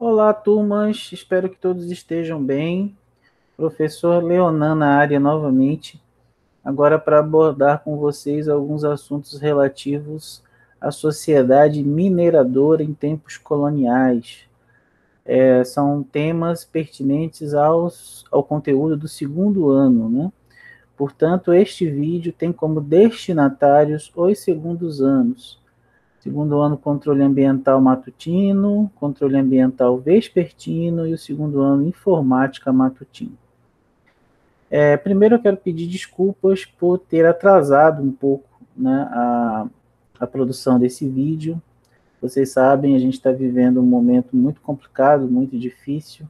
Olá, turmas, espero que todos estejam bem. Professor Leonan na área novamente, agora para abordar com vocês alguns assuntos relativos à sociedade mineradora em tempos coloniais. São temas pertinentes ao conteúdo do segundo ano, né? Portanto, este vídeo tem como destinatários os segundos anos. Segundo ano, controle ambiental matutino, controle ambiental vespertino e o segundo ano, informática matutino. Primeiro, eu quero pedir desculpas por ter atrasado um pouco, né, a produção desse vídeo. Vocês sabem, a gente está vivendo um momento muito complicado, muito difícil,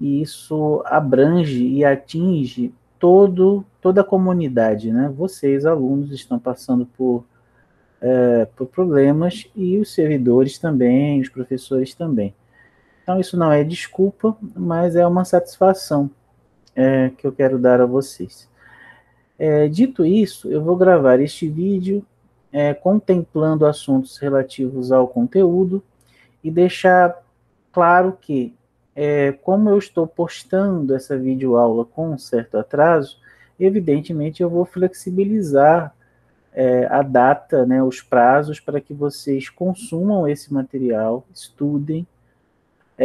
e isso abrange e atinge toda a comunidade, né? Vocês, alunos, estão passando por problemas e os servidores também, os professores também. Então, isso não é desculpa, mas é uma satisfação que eu quero dar a vocês. Dito isso, eu vou gravar este vídeo contemplando assuntos relativos ao conteúdo e deixar claro que, como eu estou postando essa videoaula com um certo atraso, evidentemente eu vou flexibilizar a data, né, os prazos para que vocês consumam esse material, estudem,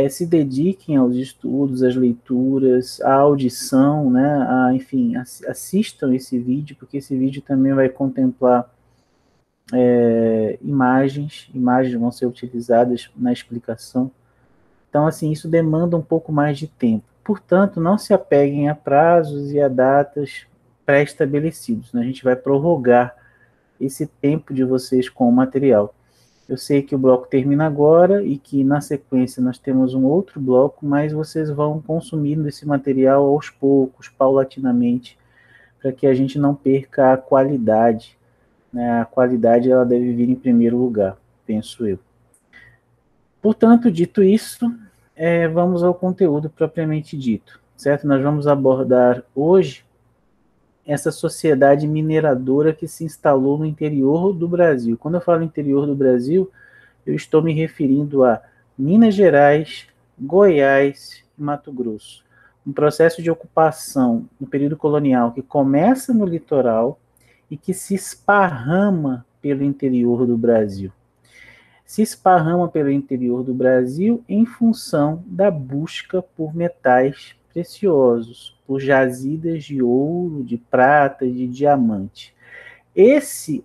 se dediquem aos estudos, às leituras, à audição, né, enfim, assistam esse vídeo, porque esse vídeo também vai contemplar imagens vão ser utilizadas na explicação. Então, assim, isso demanda um pouco mais de tempo. Portanto, não se apeguem a prazos e a datas pré-estabelecidos, né? A gente vai prorrogar esse tempo de vocês com o material. Eu sei que o bloco termina agora e que na sequência nós temos um outro bloco, mas vocês vão consumindo esse material aos poucos, paulatinamente, para que a gente não perca a qualidade, né? A qualidade ela deve vir em primeiro lugar, penso eu. Portanto, dito isso, vamos ao conteúdo propriamente dito, certo? Nós vamos abordar hoje essa sociedade mineradora que se instalou no interior do Brasil. Quando eu falo interior do Brasil, eu estou me referindo a Minas Gerais, Goiás e Mato Grosso. Um processo de ocupação no período colonial que começa no litoral e que se esparrama pelo interior do Brasil. Se esparrama pelo interior do Brasil em função da busca por metais preciosos, por jazidas de ouro, de prata e de diamante. Esse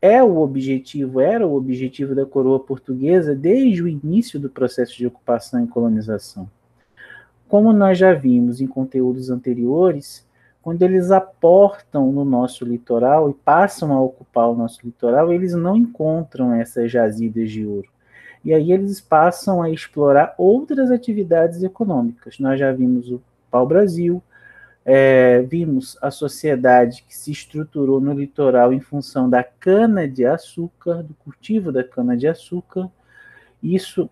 era o objetivo da coroa portuguesa desde o início do processo de ocupação e colonização. Como nós já vimos em conteúdos anteriores, quando eles aportam no nosso litoral e passam a ocupar o nosso litoral, eles não encontram essas jazidas de ouro. E aí eles passam a explorar outras atividades econômicas. Nós já vimos o pau-brasil, vimos a sociedade que se estruturou no litoral em função da cana-de-açúcar, do cultivo da cana-de-açúcar, isso,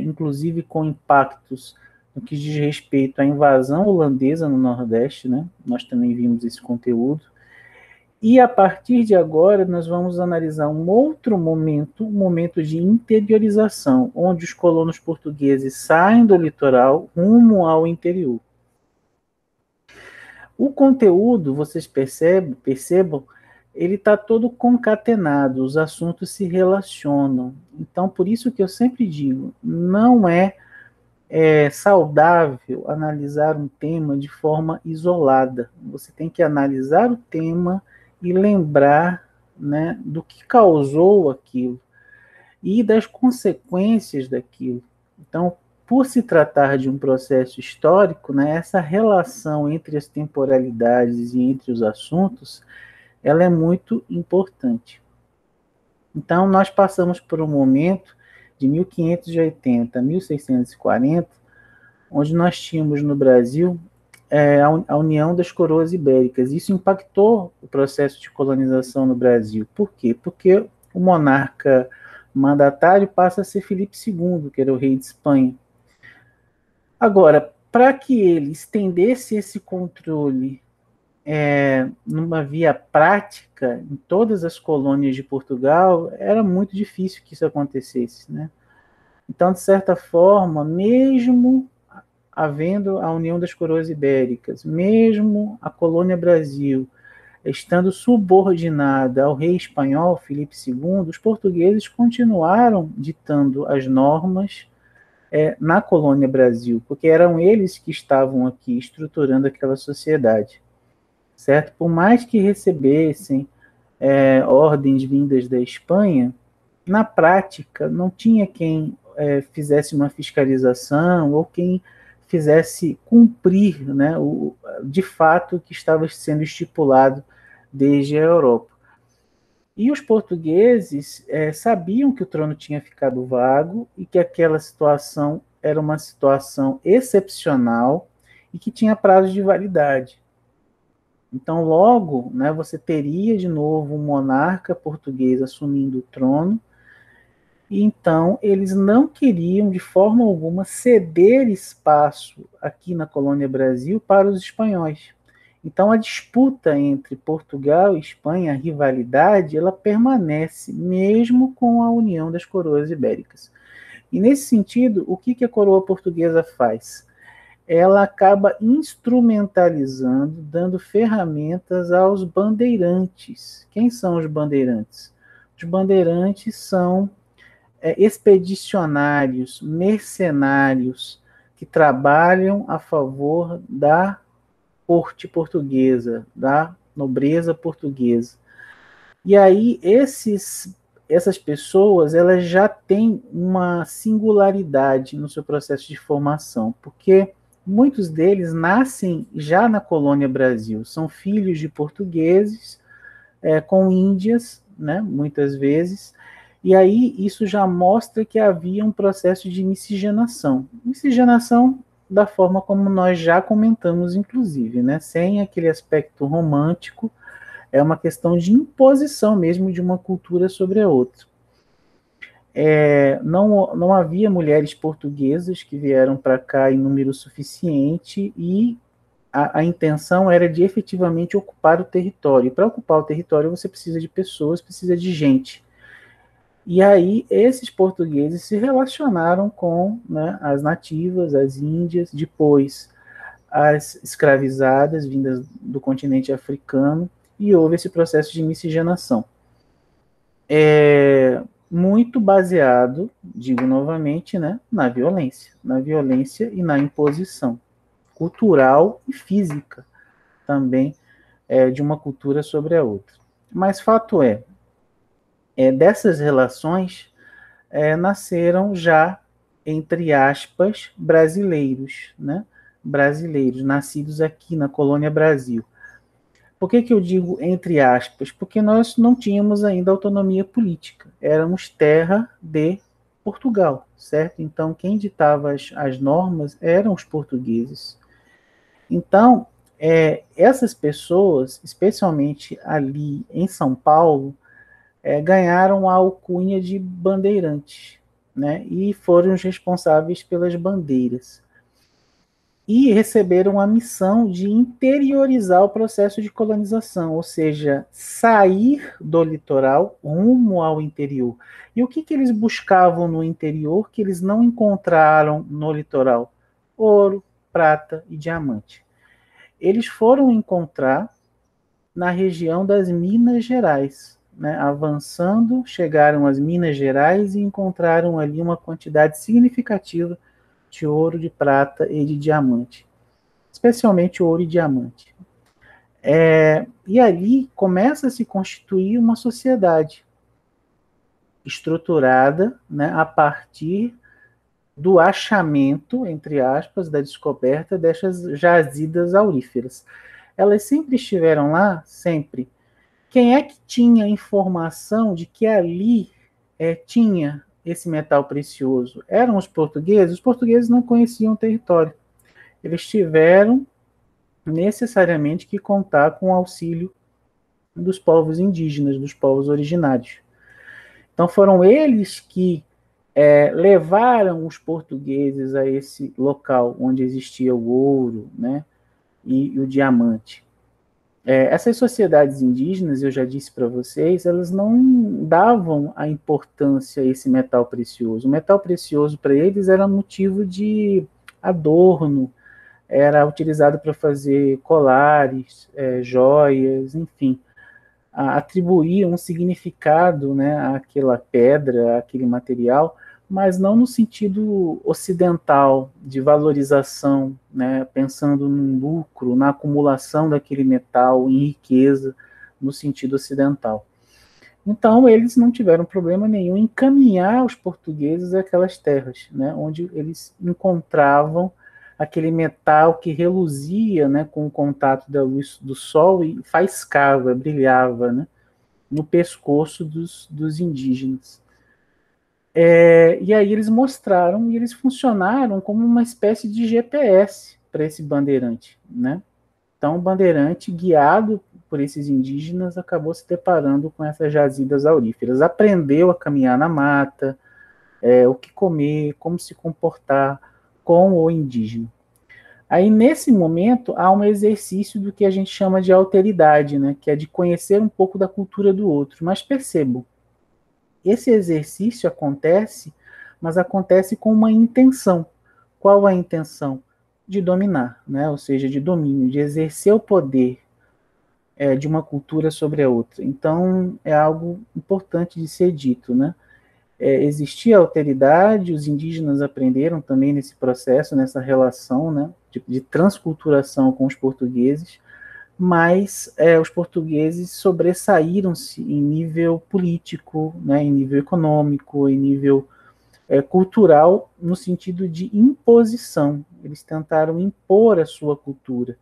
inclusive, com impactos no que diz respeito à invasão holandesa no Nordeste, né? Nós também vimos esse conteúdo. E a partir de agora, nós vamos analisar um outro momento, um momento de interiorização, onde os colonos portugueses saem do litoral rumo ao interior. O conteúdo, vocês percebam, ele está todo concatenado, os assuntos se relacionam. Então, por isso que eu sempre digo, não é saudável analisar um tema de forma isolada. Você tem que analisar o tema e lembrar, né, do que causou aquilo e das consequências daquilo. Então, por se tratar de um processo histórico, né, essa relação entre as temporalidades e entre os assuntos, ela é muito importante. Então, nós passamos por um momento de 1580 a 1640, onde nós tínhamos no Brasil a união das coroas ibéricas. Isso impactou o processo de colonização no Brasil. Por quê? Porque o monarca mandatário passa a ser Filipe II, que era o rei de Espanha. Agora, para que ele estendesse esse controle numa via prática em todas as colônias de Portugal, era muito difícil que isso acontecesse, né? Então, de certa forma, mesmo havendo a União das Coroas Ibéricas, mesmo a colônia Brasil estando subordinada ao rei espanhol Filipe II, os portugueses continuaram ditando as normas na colônia Brasil, porque eram eles que estavam aqui estruturando aquela sociedade, certo? Por mais que recebessem ordens vindas da Espanha, na prática não tinha quem fizesse uma fiscalização ou quem fizesse cumprir, né, de fato o que estava sendo estipulado desde a Europa. E os portugueses sabiam que o trono tinha ficado vago e que aquela situação era uma situação excepcional e que tinha prazo de validade. Então, logo, né, você teria de novo um monarca português assumindo o trono, e então eles não queriam de forma alguma ceder espaço aqui na colônia Brasil para os espanhóis. Então a disputa entre Portugal e Espanha, a rivalidade, ela permanece mesmo com a união das coroas ibéricas. E nesse sentido, o que a coroa portuguesa faz? Ela acaba instrumentalizando, dando ferramentas aos bandeirantes. Quem são os bandeirantes? Os bandeirantes são expedicionários, mercenários, que trabalham a favor da corte portuguesa, da nobreza portuguesa. E aí essas pessoas, elas já têm uma singularidade no seu processo de formação, porque muitos deles nascem já na colônia Brasil, são filhos de portugueses com índias, né, muitas vezes, e aí isso já mostra que havia um processo de miscigenação. Miscigenação da forma como nós já comentamos, inclusive, né, sem aquele aspecto romântico, é uma questão de imposição mesmo de uma cultura sobre a outra. Não havia mulheres portuguesas que vieram para cá em número suficiente e a intenção era de efetivamente ocupar o território. E para ocupar o território você precisa de pessoas, precisa de gente. E aí esses portugueses se relacionaram com, né, as nativas, as índias, depois as escravizadas vindas do continente africano, e houve esse processo de miscigenação. Muito baseado, digo novamente, né, na violência e na imposição cultural e física também de uma cultura sobre a outra. Mas fato dessas relações nasceram já, entre aspas, brasileiros, né? Brasileiros, nascidos aqui na colônia Brasil. Por que eu digo entre aspas? Porque nós não tínhamos ainda autonomia política. Éramos terra de Portugal, certo? Então, quem ditava as normas eram os portugueses. Então, essas pessoas, especialmente ali em São Paulo, ganharam a alcunha de bandeirantes, né? E foram os responsáveis pelas bandeiras. E receberam a missão de interiorizar o processo de colonização, ou seja, sair do litoral rumo ao interior. E o que eles buscavam no interior que eles não encontraram no litoral? Ouro, prata e diamante. Eles foram encontrar na região das Minas Gerais, né? Avançando, chegaram às Minas Gerais e encontraram ali uma quantidade significativa de ouro, de prata e de diamante, especialmente ouro e diamante. E ali começa a se constituir uma sociedade estruturada, né, a partir do achamento, entre aspas, da descoberta dessas jazidas auríferas. Elas sempre estiveram lá? Sempre. Quem é que tinha informação de que ali tinha esse metal precioso? Eram os portugueses? Os portugueses não conheciam o território. Eles tiveram necessariamente que contar com o auxílio dos povos indígenas, dos povos originários. Então foram eles que levaram os portugueses a esse local onde existia o ouro, né, e o diamante. Essas sociedades indígenas, eu já disse para vocês, elas não davam a importância a esse metal precioso. O metal precioso para eles era motivo de adorno, era utilizado para fazer colares, joias, enfim, atribuir um significado, né, àquela pedra, àquele material, mas não no sentido ocidental de valorização, né, pensando no lucro, na acumulação daquele metal em riqueza, no sentido ocidental. Então, eles não tiveram problema nenhum em encaminhar os portugueses àquelas terras, né, onde eles encontravam aquele metal que reluzia, né, com o contato da luz do sol e faiscava, brilhava, né, no pescoço dos indígenas. E aí eles mostraram e eles funcionaram como uma espécie de GPS para esse bandeirante, né? Então, o bandeirante, guiado por esses indígenas, acabou se deparando com essas jazidas auríferas. Aprendeu a caminhar na mata, o que comer, como se comportar com o indígena. Aí, nesse momento, há um exercício do que a gente chama de alteridade, né? Que é de conhecer um pouco da cultura do outro. Mas percebam, esse exercício acontece, mas acontece com uma intenção. Qual a intenção? De dominar, né? Ou seja, de domínio, de exercer o poder de uma cultura sobre a outra. Então, é algo importante de ser dito, né? Existia alteridade, os indígenas aprenderam também nesse processo, nessa relação, né, de transculturação com os portugueses, mas os portugueses sobressaíram-se em nível político, né, em nível econômico, em nível cultural, no sentido de imposição. Eles tentaram impor a sua cultura,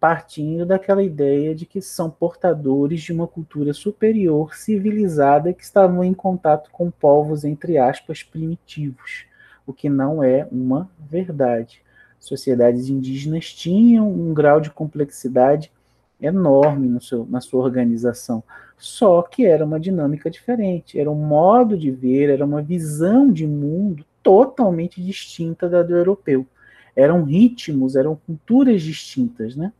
partindo daquela ideia de que são portadores de uma cultura superior, civilizada, que estavam em contato com povos, entre aspas, primitivos, o que não é uma verdade. Sociedades indígenas tinham um grau de complexidade enorme na sua organização, só que era uma dinâmica diferente, era um modo de ver, era uma visão de mundo totalmente distinta da do europeu. Eram ritmos, eram culturas distintas, né?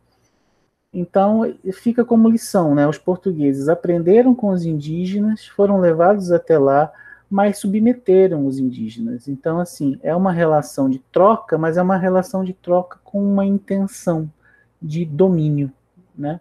Então, fica como lição, né? Os portugueses aprenderam com os indígenas, foram levados até lá, mas submeteram os indígenas. Então, assim, é uma relação de troca, mas é uma relação de troca com uma intenção de domínio, né?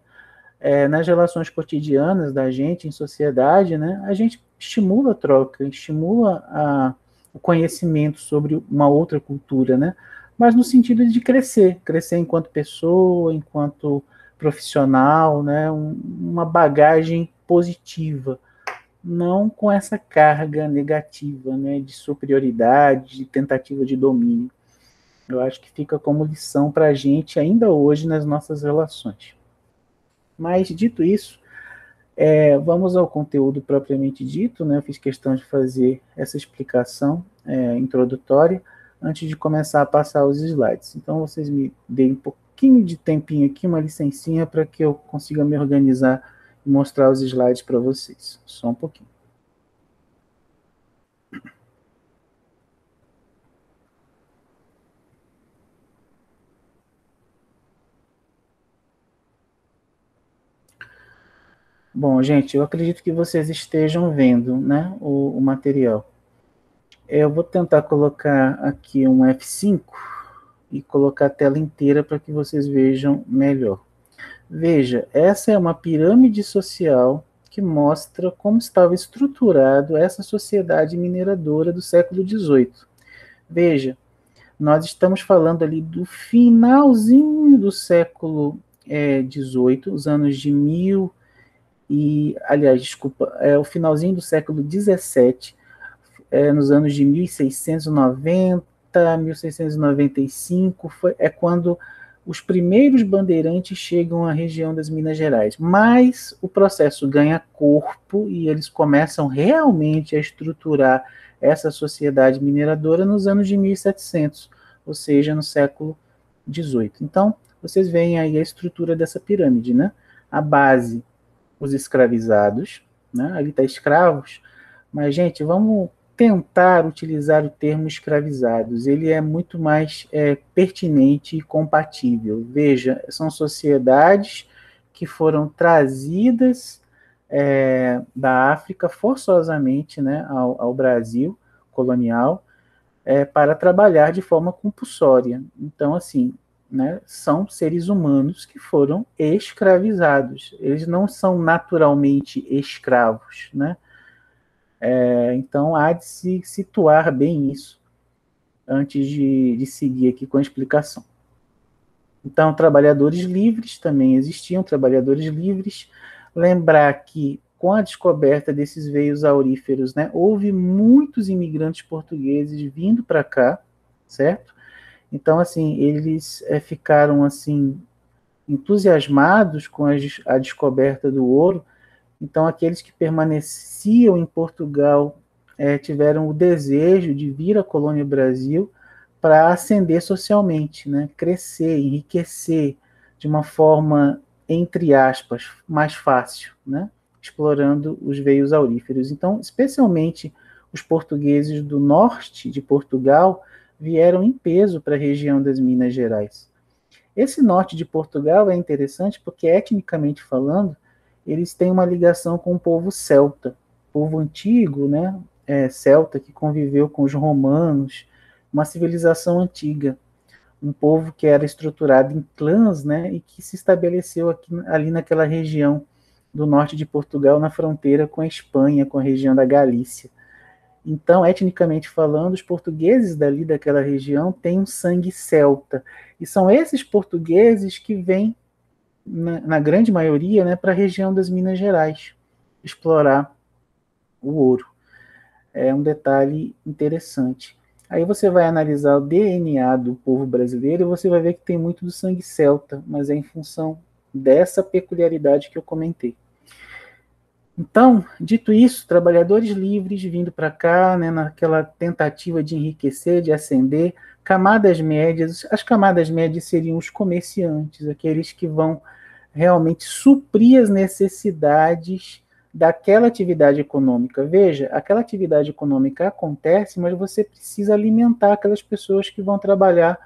Nas relações cotidianas da gente em sociedade, né? A gente estimula a troca, estimula o conhecimento sobre uma outra cultura, né? Mas no sentido de crescer, crescer enquanto pessoa, enquanto profissional, né, uma bagagem positiva, não com essa carga negativa, né, de superioridade, de tentativa de domínio. Eu acho que fica como lição para a gente ainda hoje nas nossas relações. Mas, dito isso, vamos ao conteúdo propriamente dito, né, eu fiz questão de fazer essa explicação introdutória antes de começar a passar os slides. Então, vocês me deem um pouquinho de tempinho aqui, uma licencinha, para que eu consiga me organizar e mostrar os slides para vocês. Só um pouquinho. Bom, gente, eu acredito que vocês estejam vendo, né, o material. Eu vou tentar colocar aqui um F5 e colocar a tela inteira para que vocês vejam melhor. Veja, essa é uma pirâmide social que mostra como estava estruturado essa sociedade mineradora do século XVIII. Veja, nós estamos falando ali do finalzinho do século XVIII, os anos de o finalzinho do século XVII, nos anos de 1690, 1695, é quando os primeiros bandeirantes chegam à região das Minas Gerais. Mas o processo ganha corpo e eles começam realmente a estruturar essa sociedade mineradora nos anos de 1700, ou seja, no século XVIII. Então, vocês veem aí a estrutura dessa pirâmide, né? A base, os escravizados, né? Ali está escravos, mas, gente, vamos tentar utilizar o termo escravizados. Ele é muito mais pertinente e compatível. Veja, são sociedades que foram trazidas da África forçosamente, né, ao Brasil colonial, para trabalhar de forma compulsória. Então, assim, né, são seres humanos que foram escravizados. Eles não são naturalmente escravos, né? Então, há de se situar bem isso antes de seguir aqui com a explicação. Então, trabalhadores livres também existiam, trabalhadores livres. Lembrar que, com a descoberta desses veios auríferos, né, houve muitos imigrantes portugueses vindo para cá, certo? Então, assim, eles ficaram, assim, entusiasmados com a descoberta do ouro. Então, aqueles que permaneciam em Portugal tiveram o desejo de vir à colônia Brasil para ascender socialmente, né? Crescer, enriquecer de uma forma, entre aspas, mais fácil, né? Explorando os veios auríferos. Então, especialmente os portugueses do norte de Portugal vieram em peso para a região das Minas Gerais. Esse norte de Portugal é interessante porque, etnicamente falando, eles têm uma ligação com o povo celta, povo antigo, né? Celta que conviveu com os romanos, uma civilização antiga, um povo que era estruturado em clãs, né? E que se estabeleceu ali naquela região do norte de Portugal, na fronteira com a Espanha, com a região da Galícia. Então, etnicamente falando, os portugueses dali daquela região têm um sangue celta. E são esses portugueses que vêm, na grande maioria, né, para a região das Minas Gerais, explorar o ouro. É um detalhe interessante. Aí você vai analisar o DNA do povo brasileiro e você vai ver que tem muito do sangue celta, mas é em função dessa peculiaridade que eu comentei. Então, dito isso, trabalhadores livres vindo para cá, né, naquela tentativa de enriquecer, de ascender, camadas médias, as camadas médias seriam os comerciantes, aqueles que vão realmente suprir as necessidades daquela atividade econômica. Veja, aquela atividade econômica acontece, mas você precisa alimentar aquelas pessoas que vão trabalhar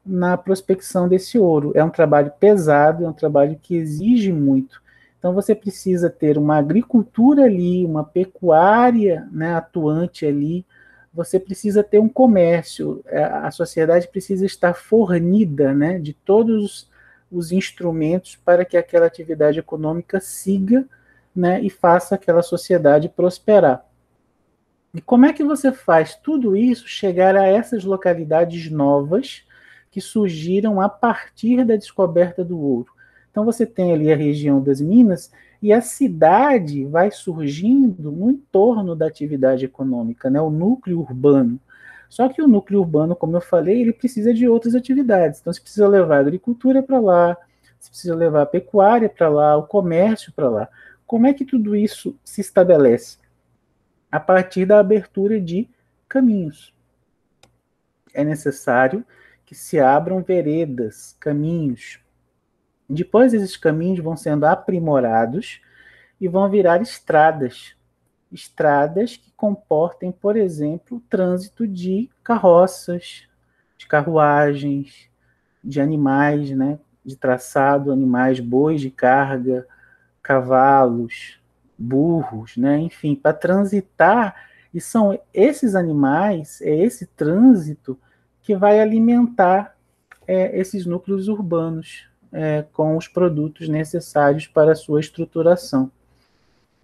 na prospecção desse ouro. É um trabalho pesado, é um trabalho que exige muito. Então você precisa ter uma agricultura ali, uma pecuária, né, atuante ali, você precisa ter um comércio, a sociedade precisa estar fornida, né, de todos os instrumentos para que aquela atividade econômica siga, né, e faça aquela sociedade prosperar. E como é que você faz tudo isso chegar a essas localidades novas que surgiram a partir da descoberta do ouro? Então você tem ali a região das Minas e a cidade vai surgindo no entorno da atividade econômica, né, o núcleo urbano. Só que o núcleo urbano, como eu falei, ele precisa de outras atividades. Então você precisa levar a agricultura para lá, você precisa levar a pecuária para lá, o comércio para lá. Como é que tudo isso se estabelece? A partir da abertura de caminhos. É necessário que se abram veredas, caminhos. Depois esses caminhos vão sendo aprimorados e vão virar estradas. Estradas que comportem, por exemplo, o trânsito de carroças, de carruagens, de animais, né, de traçado, animais, bois de carga, cavalos, burros, né, enfim, para transitar. E são esses animais, é esse trânsito que vai alimentar esses núcleos urbanos com os produtos necessários para a sua estruturação.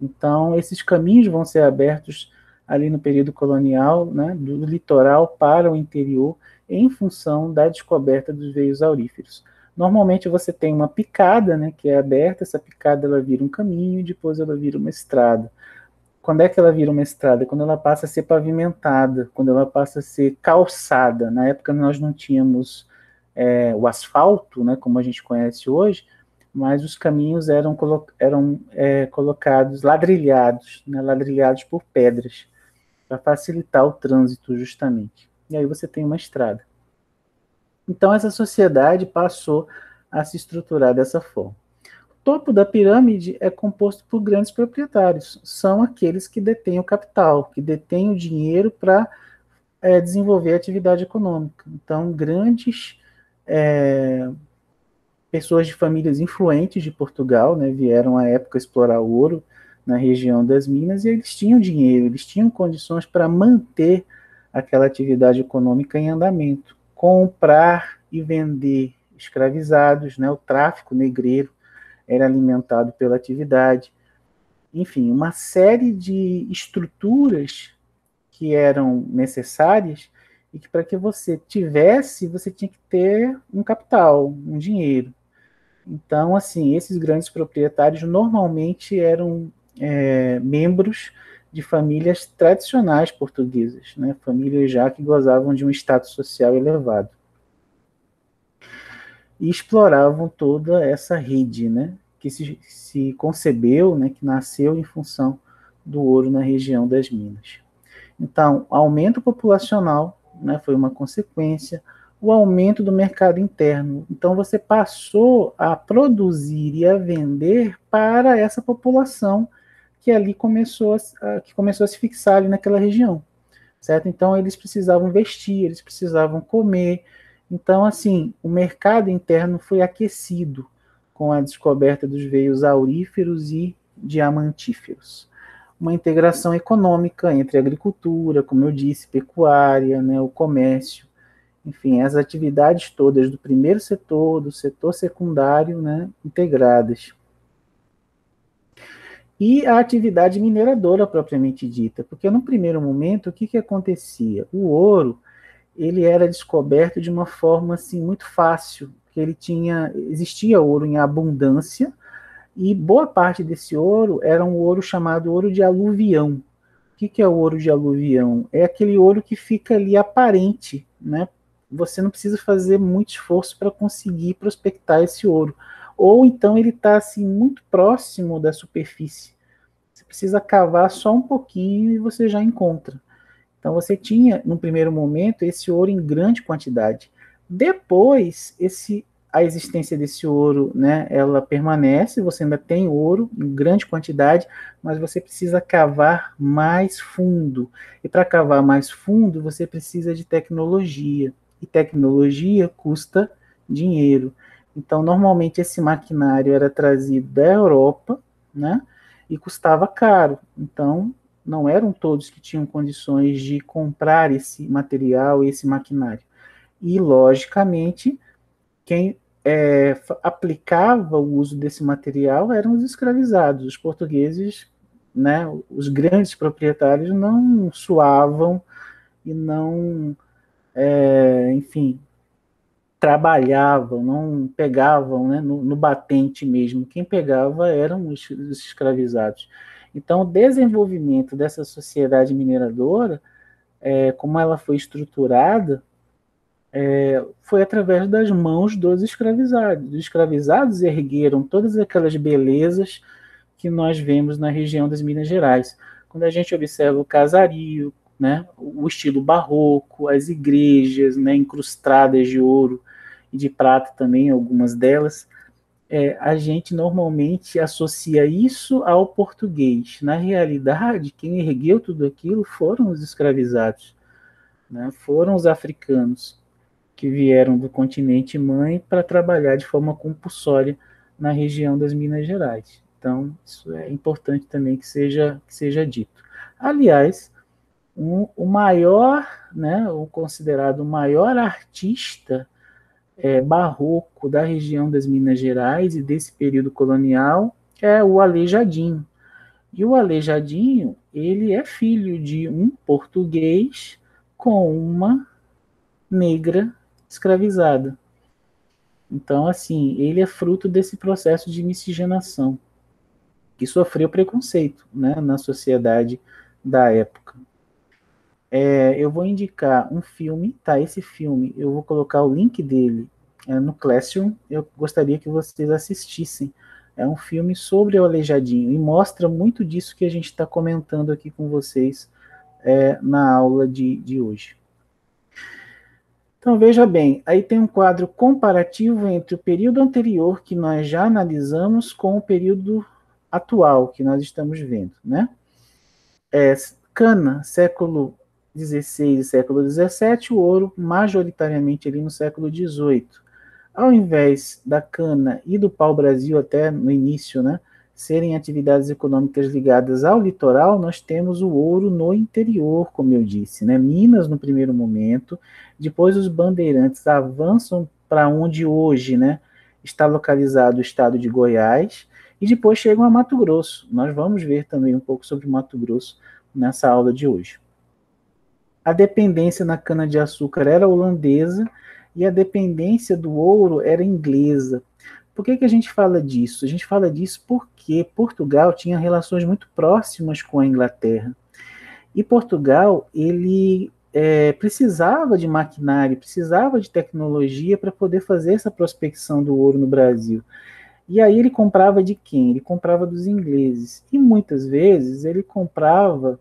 Então, esses caminhos vão ser abertos ali no período colonial, né, do litoral para o interior, em função da descoberta dos veios auríferos. Normalmente você tem uma picada, né, que é aberta, essa picada ela vira um caminho, depois ela vira uma estrada. Quando é que ela vira uma estrada? Quando ela passa a ser pavimentada, quando ela passa a ser calçada. Na época nós não tínhamos o asfalto, né, como a gente conhece hoje, mas os caminhos eram colocados, ladrilhados, né, ladrilhados por pedras, para facilitar o trânsito justamente. E aí você tem uma estrada. Então essa sociedade passou a se estruturar dessa forma. O topo da pirâmide é composto por grandes proprietários, são aqueles que detêm o capital, que detêm o dinheiro para desenvolver a atividade econômica. Então, grandes pessoas de famílias influentes de Portugal, né, vieram à época explorar o ouro na região das Minas, e eles tinham dinheiro, eles tinham condições para manter aquela atividade econômica em andamento, comprar e vender escravizados, né, o tráfico negreiro era alimentado pela atividade, enfim, uma série de estruturas que eram necessárias e que para que você tivesse, você tinha que ter um capital, um dinheiro. Então, assim, esses grandes proprietários normalmente eram membros de famílias tradicionais portuguesas, né? Famílias já que gozavam de um status social elevado. E exploravam toda essa rede, né? Que se concebeu, né? Que nasceu em função do ouro na região das Minas. Então, aumento populacional, né, foi uma consequência, o aumento do mercado interno. Então, você passou a produzir e a vender para essa população que ali começou a se fixar ali naquela região, certo? Então, eles precisavam vestir, eles precisavam comer. Então, assim, o mercado interno foi aquecido com a descoberta dos veios auríferos e diamantíferos, uma integração econômica entre a agricultura, como eu disse, pecuária, né, o comércio, enfim, as atividades todas do primeiro setor, do setor secundário, né, integradas. E a atividade mineradora propriamente dita, porque no primeiro momento, o que, que acontecia? O ouro, ele era descoberto de uma forma assim muito fácil, que existia ouro em abundância, e boa parte desse ouro era um ouro chamado ouro de aluvião. O que é o ouro de aluvião? É aquele ouro que fica ali aparente, né? Você não precisa fazer muito esforço para conseguir prospectar esse ouro. Ou então ele está assim muito próximo da superfície. Você precisa cavar só um pouquinho e você já encontra. Então você tinha, no primeiro momento, esse ouro em grande quantidade. Depois, a existência desse ouro, né, ela permanece, você ainda tem ouro em grande quantidade, mas você precisa cavar mais fundo. E para cavar mais fundo, você precisa de tecnologia. E tecnologia custa dinheiro. Então, normalmente, esse maquinário era trazido da Europa, né, e custava caro. Então, não eram todos que tinham condições de comprar esse material, esse maquinário. E, logicamente, quem aplicava o uso desse material eram os escravizados. Os portugueses, né, os grandes proprietários, não suavam e não, enfim, trabalhavam, não pegavam, né, no batente mesmo. Quem pegava eram os escravizados. Então, o desenvolvimento dessa sociedade mineradora, como ela foi estruturada, foi através das mãos dos escravizados. Os escravizados ergueram todas aquelas belezas que nós vemos na região das Minas Gerais. Quando a gente observa o casario, né, o estilo barroco, as igrejas, né, incrustadas de ouro e de prata também, algumas delas, a gente normalmente associa isso ao português. Na realidade, quem ergueu tudo aquilo foram os escravizados, né, foram os africanos que vieram do continente mãe para trabalhar de forma compulsória na região das Minas Gerais. Então, isso é importante também que seja dito. Aliás, o maior, né, o considerado maior artista barroco da região das Minas Gerais e desse período colonial é o Aleijadinho. E o Aleijadinho, ele é filho de um português com uma negra escravizada. Então, assim, ele é fruto desse processo de miscigenação, que sofreu preconceito, né, na sociedade da época. Eu vou indicar um filme, tá? Esse filme, eu vou colocar o link dele no Classroom, eu gostaria que vocês assistissem. É um filme sobre o Aleijadinho e mostra muito disso que a gente está comentando aqui com vocês na aula de hoje. Então, veja bem, aí tem um quadro comparativo entre o período anterior, que nós já analisamos, com o período atual, que nós estamos vendo, né? Cana, século XVI e século XVII, o ouro majoritariamente ali no século XVIII. ao invés da cana e do pau-brasil, até no início, né, serem atividades econômicas ligadas ao litoral, nós temos o ouro no interior, como eu disse, né? Minas no primeiro momento, depois os bandeirantes avançam para onde hoje, né, está localizado o estado de Goiás, e depois chegam a Mato Grosso. Nós vamos ver também um pouco sobre Mato Grosso nessa aula de hoje. A dependência na cana-de-açúcar era holandesa e a dependência do ouro era inglesa. Por que a gente fala disso? A gente fala disso porque Portugal tinha relações muito próximas com a Inglaterra. E Portugal, ele precisava de maquinário, precisava de tecnologia para poder fazer essa prospecção do ouro no Brasil. E aí ele comprava de quem? Ele comprava dos ingleses. E muitas vezes ele comprava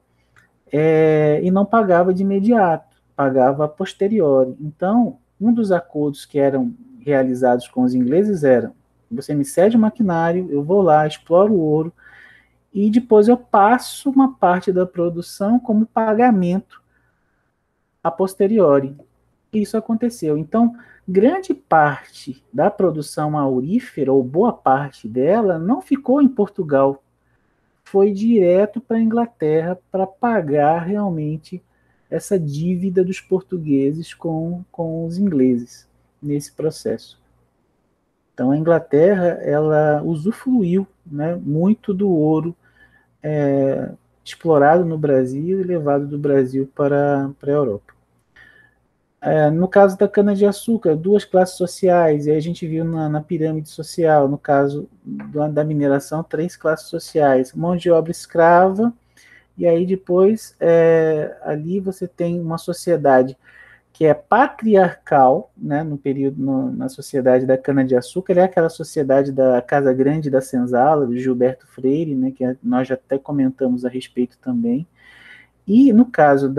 e não pagava de imediato, pagava a posteriori. Então, um dos acordos que eram realizados com os ingleses era: você me cede o maquinário, eu vou lá, exploro o ouro, e depois eu passo uma parte da produção como pagamento a posteriori. Isso aconteceu. Então, grande parte da produção aurífera, ou boa parte dela, não ficou em Portugal, foi direto para a Inglaterra para pagar realmente essa dívida dos portugueses com os ingleses nesse processo. Então a Inglaterra ela usufruiu, né, muito do ouro explorado no Brasil e levado do Brasil para a Europa. No caso da cana-de-açúcar, duas classes sociais, e aí a gente viu na pirâmide social, no caso da mineração, três classes sociais: mão de obra escrava, e aí depois ali você tem uma sociedade que é patriarcal, né, no período, na sociedade da cana-de-açúcar, é aquela sociedade da Casa Grande da Senzala, do Gilberto Freire, né, que nós já até comentamos a respeito também. E no caso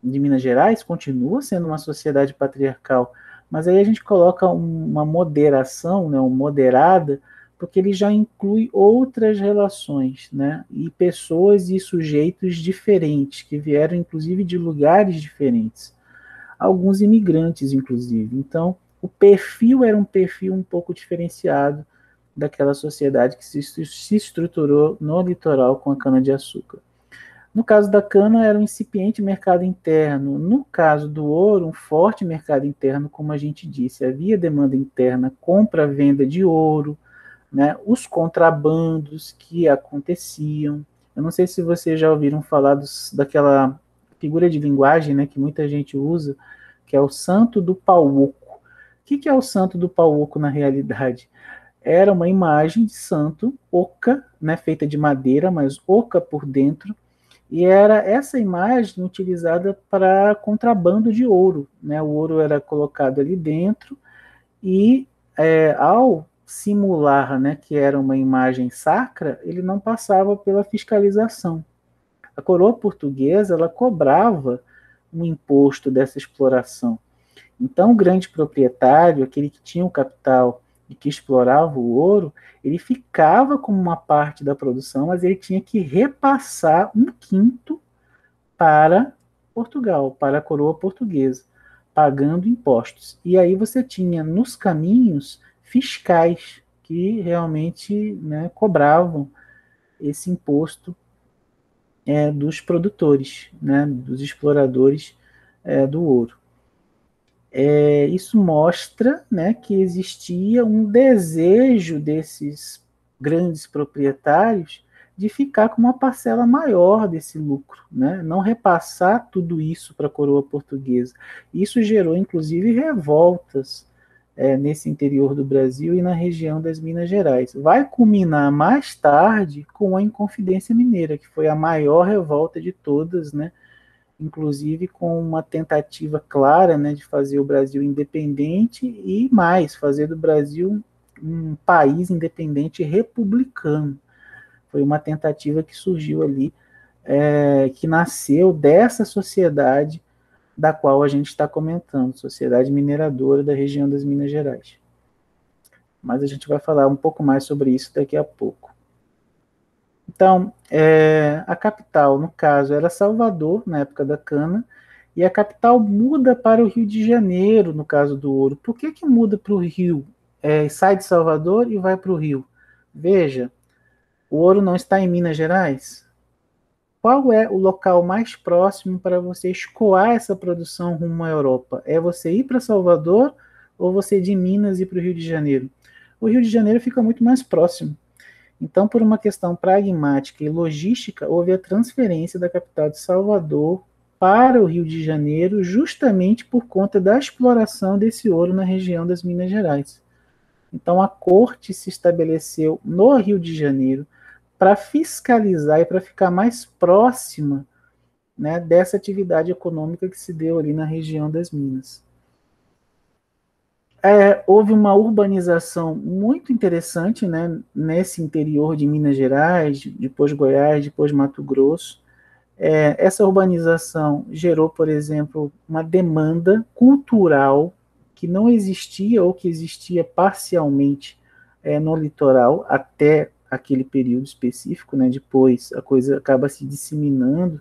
de Minas Gerais, continua sendo uma sociedade patriarcal, mas aí a gente coloca uma moderação, né, uma moderada, porque ele já inclui outras relações, né, e pessoas e sujeitos diferentes, que vieram inclusive de lugares diferentes. Alguns imigrantes, inclusive. Então, o perfil era um perfil um pouco diferenciado daquela sociedade que se estruturou no litoral com a cana-de-açúcar. No caso da cana, era um incipiente mercado interno. No caso do ouro, um forte mercado interno, como a gente disse. Havia demanda interna, compra-venda de ouro, né? Os contrabandos que aconteciam. Eu não sei se vocês já ouviram falar daquela figura de linguagem, né, que muita gente usa, que é o santo do pau-oco. O que é o santo do pau-oco na realidade? Era uma imagem de santo, oca, né, feita de madeira, mas oca por dentro, e era essa imagem utilizada para contrabando de ouro, né? O ouro era colocado ali dentro e ao simular, né, que era uma imagem sacra, ele não passava pela fiscalização. A coroa portuguesa ela cobrava um imposto dessa exploração. Então, o grande proprietário, aquele que tinha o capital e que explorava o ouro, ele ficava como uma parte da produção, mas ele tinha que repassar um quinto para Portugal, para a coroa portuguesa, pagando impostos. E aí você tinha nos caminhos fiscais que realmente, né, cobravam esse imposto dos produtores, né, dos exploradores do ouro. Isso mostra, né, que existia um desejo desses grandes proprietários de ficar com uma parcela maior desse lucro, né? Não repassar tudo isso para a coroa portuguesa. Isso gerou, inclusive, revoltas nesse interior do Brasil e na região das Minas Gerais. Vai culminar mais tarde com a Inconfidência Mineira, que foi a maior revolta de todas, né? Inclusive com uma tentativa clara, né, de fazer o Brasil independente e mais, fazer do Brasil um país independente republicano. Foi uma tentativa que surgiu ali, que nasceu dessa sociedade da qual a gente está comentando, sociedade mineradora da região das Minas Gerais. Mas a gente vai falar um pouco mais sobre isso daqui a pouco. Então, a capital, no caso, era Salvador, na época da cana, E a capital muda para o Rio de Janeiro, no caso do ouro. Por que que muda para o Rio? Sai de Salvador e vai para o Rio. Veja, o ouro não está em Minas Gerais? Qual é o local mais próximo para você escoar essa produção rumo à Europa? É você ir para Salvador ou você de Minas ir para o Rio de Janeiro? O Rio de Janeiro fica muito mais próximo. Então, por uma questão pragmática e logística, houve a transferência da capital de Salvador para o Rio de Janeiro, justamente por conta da exploração desse ouro na região das Minas Gerais. Então, a corte se estabeleceu no Rio de Janeiro para fiscalizar e para ficar mais próxima, né, dessa atividade econômica que se deu ali na região das Minas. Houve uma urbanização muito interessante, né, nesse interior de Minas Gerais, depois Goiás, depois Mato Grosso. Essa urbanização gerou, por exemplo, uma demanda cultural que não existia ou que existia parcialmente no litoral até aquele período específico, né? Depois a coisa acaba se disseminando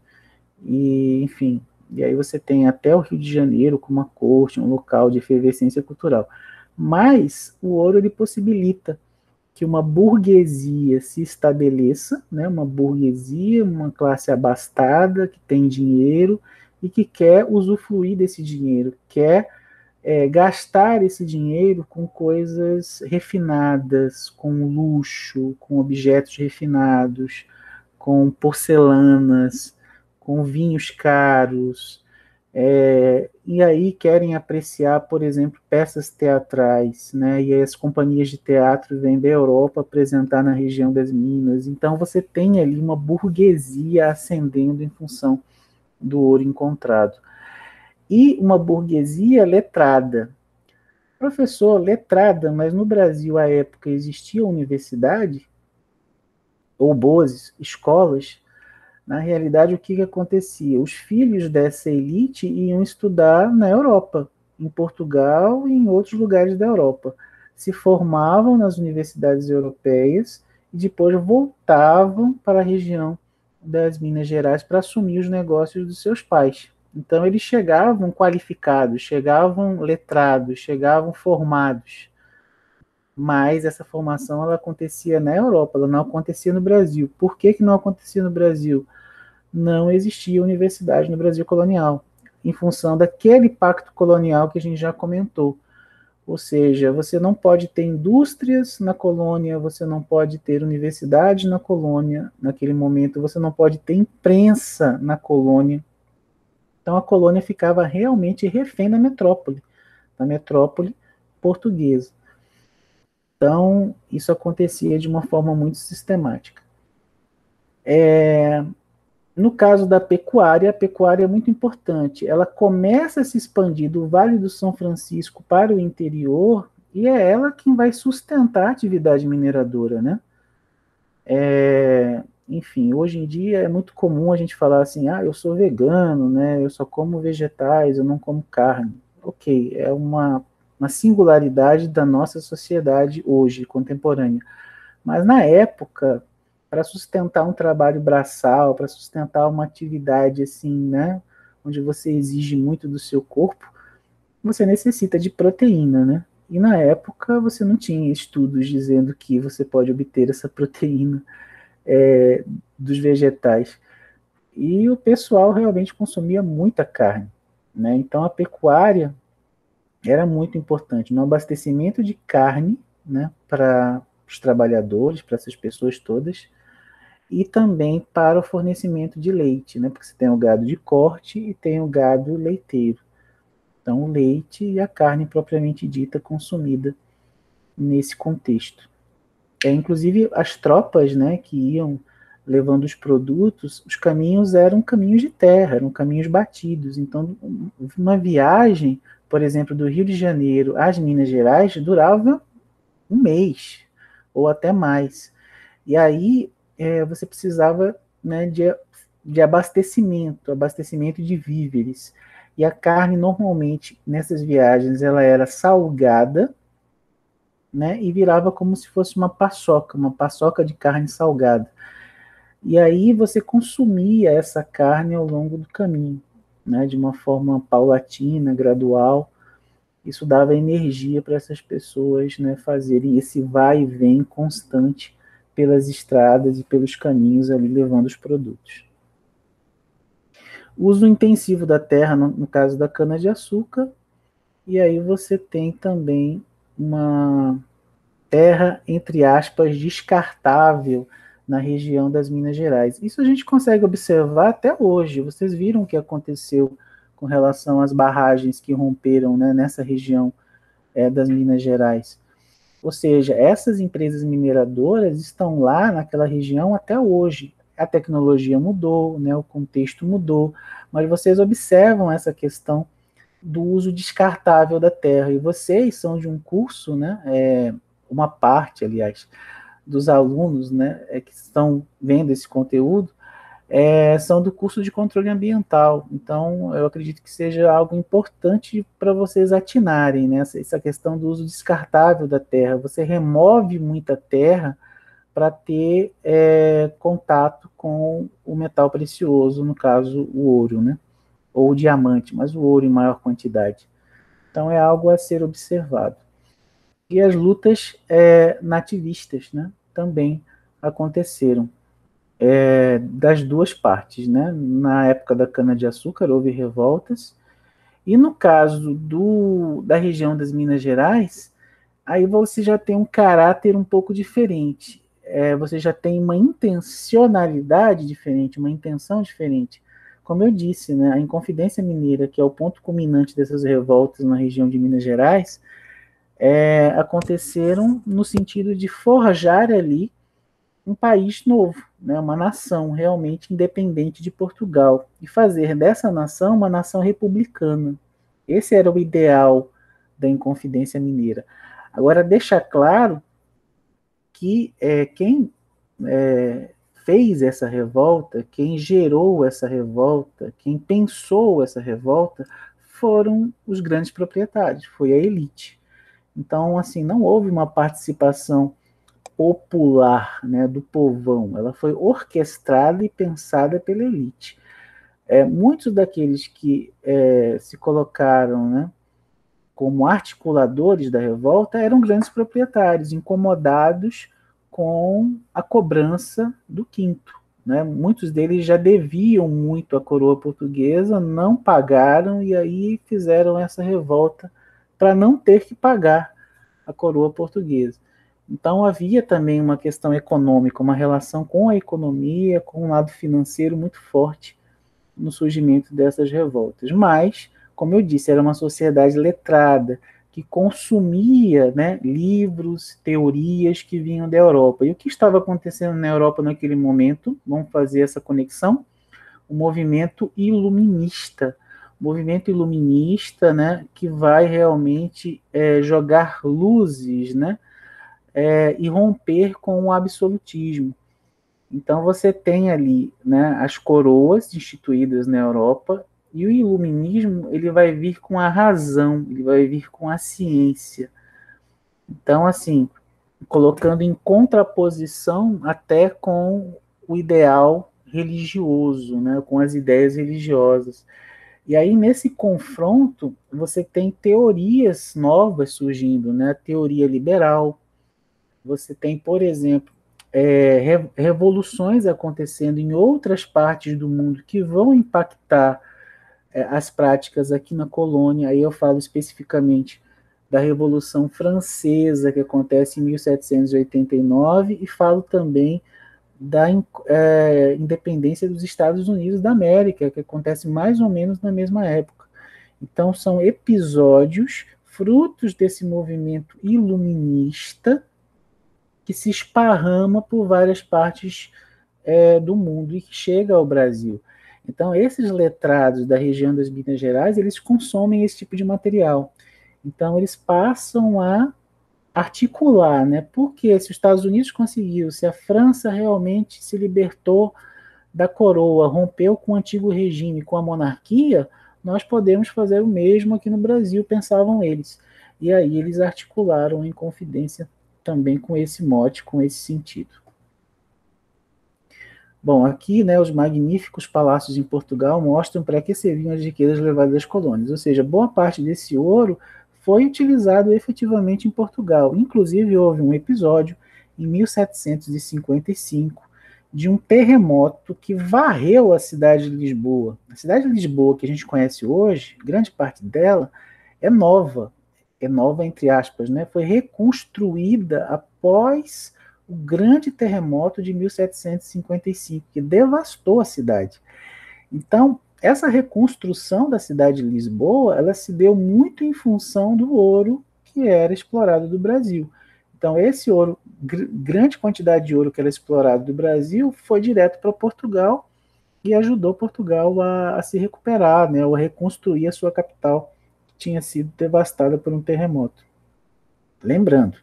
e, enfim, e aí você tem até o Rio de Janeiro como uma corte, um local de efervescência cultural. Mas o ouro ele possibilita que uma burguesia se estabeleça, né, uma burguesia, uma classe abastada que tem dinheiro e que quer usufruir desse dinheiro, quer gastar esse dinheiro com coisas refinadas, com luxo, com objetos refinados, com porcelanas, com vinhos caros, e aí querem apreciar, por exemplo, peças teatrais, né? E aí as companhias de teatro vêm da Europa apresentar na região das Minas. Então você tem ali uma burguesia ascendendo em função do ouro encontrado. E uma burguesia letrada. Professor, letrada, mas no Brasil à época existia universidade ou boas escolas. Na realidade, o que, que acontecia? Os filhos dessa elite iam estudar na Europa, em Portugal e em outros lugares da Europa. Se formavam nas universidades europeias e depois voltavam para a região das Minas Gerais para assumir os negócios dos seus pais. Então, eles chegavam qualificados, chegavam letrados, chegavam formados. Mas essa formação ela acontecia na Europa, ela não acontecia no Brasil. Por que, que não acontecia no Brasil? Não existia universidade no Brasil colonial, em função daquele pacto colonial que a gente já comentou. Ou seja, você não pode ter indústrias na colônia, você não pode ter universidade na colônia, naquele momento, você não pode ter imprensa na colônia. Então a colônia ficava realmente refém da metrópole portuguesa. Então isso acontecia de uma forma muito sistemática. No caso da pecuária, a pecuária é muito importante. Ela começa a se expandir do Vale do São Francisco para o interior e é ela quem vai sustentar a atividade mineradora, né? Enfim, hoje em dia é muito comum a gente falar assim, eu sou vegano, né? Eu só como vegetais, eu não como carne. Ok, é uma singularidade da nossa sociedade hoje, contemporânea. Mas na época, para sustentar um trabalho braçal, para sustentar uma atividade assim, né, onde você exige muito do seu corpo, você necessita de proteína, né? E na época você não tinha estudos dizendo que você pode obter essa proteína é, dos vegetais. E o pessoal realmente consumia muita carne, né? Então a pecuária era muito importante no abastecimento de carne, né, para os trabalhadores, para essas pessoas todas, e também para o fornecimento de leite, né? Porque você tem o gado de corte e tem o gado leiteiro. Então, o leite e a carne propriamente dita consumida nesse contexto. Inclusive, as tropas, né, que iam levando os produtos, os caminhos eram caminhos de terra, eram caminhos batidos. Então, uma viagem, por exemplo, do Rio de Janeiro às Minas Gerais, durava um mês, ou até mais. E aí você precisava, né, de abastecimento de víveres. E a carne, normalmente, nessas viagens, ela era salgada, né, e virava como se fosse uma paçoca de carne salgada. E aí você consumia essa carne ao longo do caminho. né, de uma forma paulatina, gradual. Isso dava energia para essas pessoas, né, fazerem esse vai e vem constante pelas estradas e pelos caminhos ali levando os produtos. Uso intensivo da terra, no caso da cana-de-açúcar, e aí você tem também uma terra, entre aspas, descartável na região das Minas Gerais. Isso a gente consegue observar até hoje. Vocês viram o que aconteceu com relação às barragens que romperam, né, nessa região das Minas Gerais. Ou seja, essas empresas mineradoras estão lá naquela região até hoje. A tecnologia mudou, né, o contexto mudou, mas vocês observam essa questão do uso descartável da terra. E vocês são de um curso, né, uma parte, aliás, dos alunos, né, que estão vendo esse conteúdo, são do curso de controle ambiental. Então, eu acredito que seja algo importante para vocês atinarem, né, essa questão do uso descartável da terra. Você remove muita terra para ter contato com o metal precioso, no caso, o ouro, né, ou o diamante, mas o ouro em maior quantidade. Então, é algo a ser observado. E as lutas nativistas, né, também aconteceram das duas partes, né? Na época da cana-de-açúcar houve revoltas, e no caso da região das Minas Gerais, aí você já tem um caráter um pouco diferente. Você já tem uma intencionalidade diferente, uma intenção diferente. Como eu disse, né, a Inconfidência Mineira, que é o ponto culminante dessas revoltas na região de Minas Gerais, aconteceram no sentido de forjar ali um país novo, né, uma nação realmente independente de Portugal, e fazer dessa nação uma nação republicana. Esse era o ideal da Inconfidência Mineira. Agora, deixa claro que quem fez essa revolta, quem gerou essa revolta, quem pensou essa revolta, foram os grandes proprietários, foi a elite. Então, assim, não houve uma participação popular, né, do povão. Ela foi orquestrada e pensada pela elite. Muitos daqueles que se colocaram, né, como articuladores da revolta eram grandes proprietários, incomodados com a cobrança do quinto. Né? Muitos deles já deviam muito à coroa portuguesa, não pagaram e aí fizeram essa revolta para não ter que pagar a coroa portuguesa. Então havia também uma questão econômica, uma relação com a economia, com o lado financeiro muito forte no surgimento dessas revoltas. Mas, como eu disse, era uma sociedade letrada, que consumia, né, livros, teorias que vinham da Europa. E o que estava acontecendo na Europa naquele momento? Vamos fazer essa conexão? O movimento iluminista. O movimento iluminista, né, que vai realmente jogar luzes, né, e romper com o absolutismo. Então você tem ali, né, as coroas instituídas na Europa, e o iluminismo ele vai vir com a razão, ele vai vir com a ciência. Então, assim, colocando em contraposição até com o ideal religioso, né, com as ideias religiosas. E aí, nesse confronto, você tem teorias novas surgindo, né? A teoria liberal. Você tem, por exemplo, revoluções acontecendo em outras partes do mundo que vão impactar as práticas aqui na colônia. Aí eu falo especificamente da Revolução Francesa, que acontece em 1789, e falo também da independência dos Estados Unidos da América, que acontece mais ou menos na mesma época. Então, são episódios frutos desse movimento iluminista que se esparrama por várias partes do mundo e que chega ao Brasil. Então, esses letrados da região das Minas Gerais, eles consomem esse tipo de material. Então, eles passam a articular, né? Porque se os Estados Unidos conseguiu, se a França realmente se libertou da coroa, rompeu com o antigo regime, com a monarquia, nós podemos fazer o mesmo aqui no Brasil, pensavam eles. E aí eles articularam em confidência também com esse mote, com esse sentido. Bom, aqui, né, os magníficos palácios em Portugal mostram para que serviam as riquezas levadas das colônias, ou seja, boa parte desse ouro foi utilizado efetivamente em Portugal. Inclusive, houve um episódio em 1755 de um terremoto que varreu a cidade de Lisboa. A cidade de Lisboa, que a gente conhece hoje, grande parte dela é nova entre aspas, né? Foi reconstruída após o grande terremoto de 1755, que devastou a cidade. Então, essa reconstrução da cidade de Lisboa, ela se deu muito em função do ouro que era explorado do Brasil. Então, esse ouro, grande quantidade de ouro que era explorado do Brasil, foi direto para Portugal e ajudou Portugal a se recuperar, né, ou a reconstruir a sua capital, que tinha sido devastada por um terremoto. Lembrando,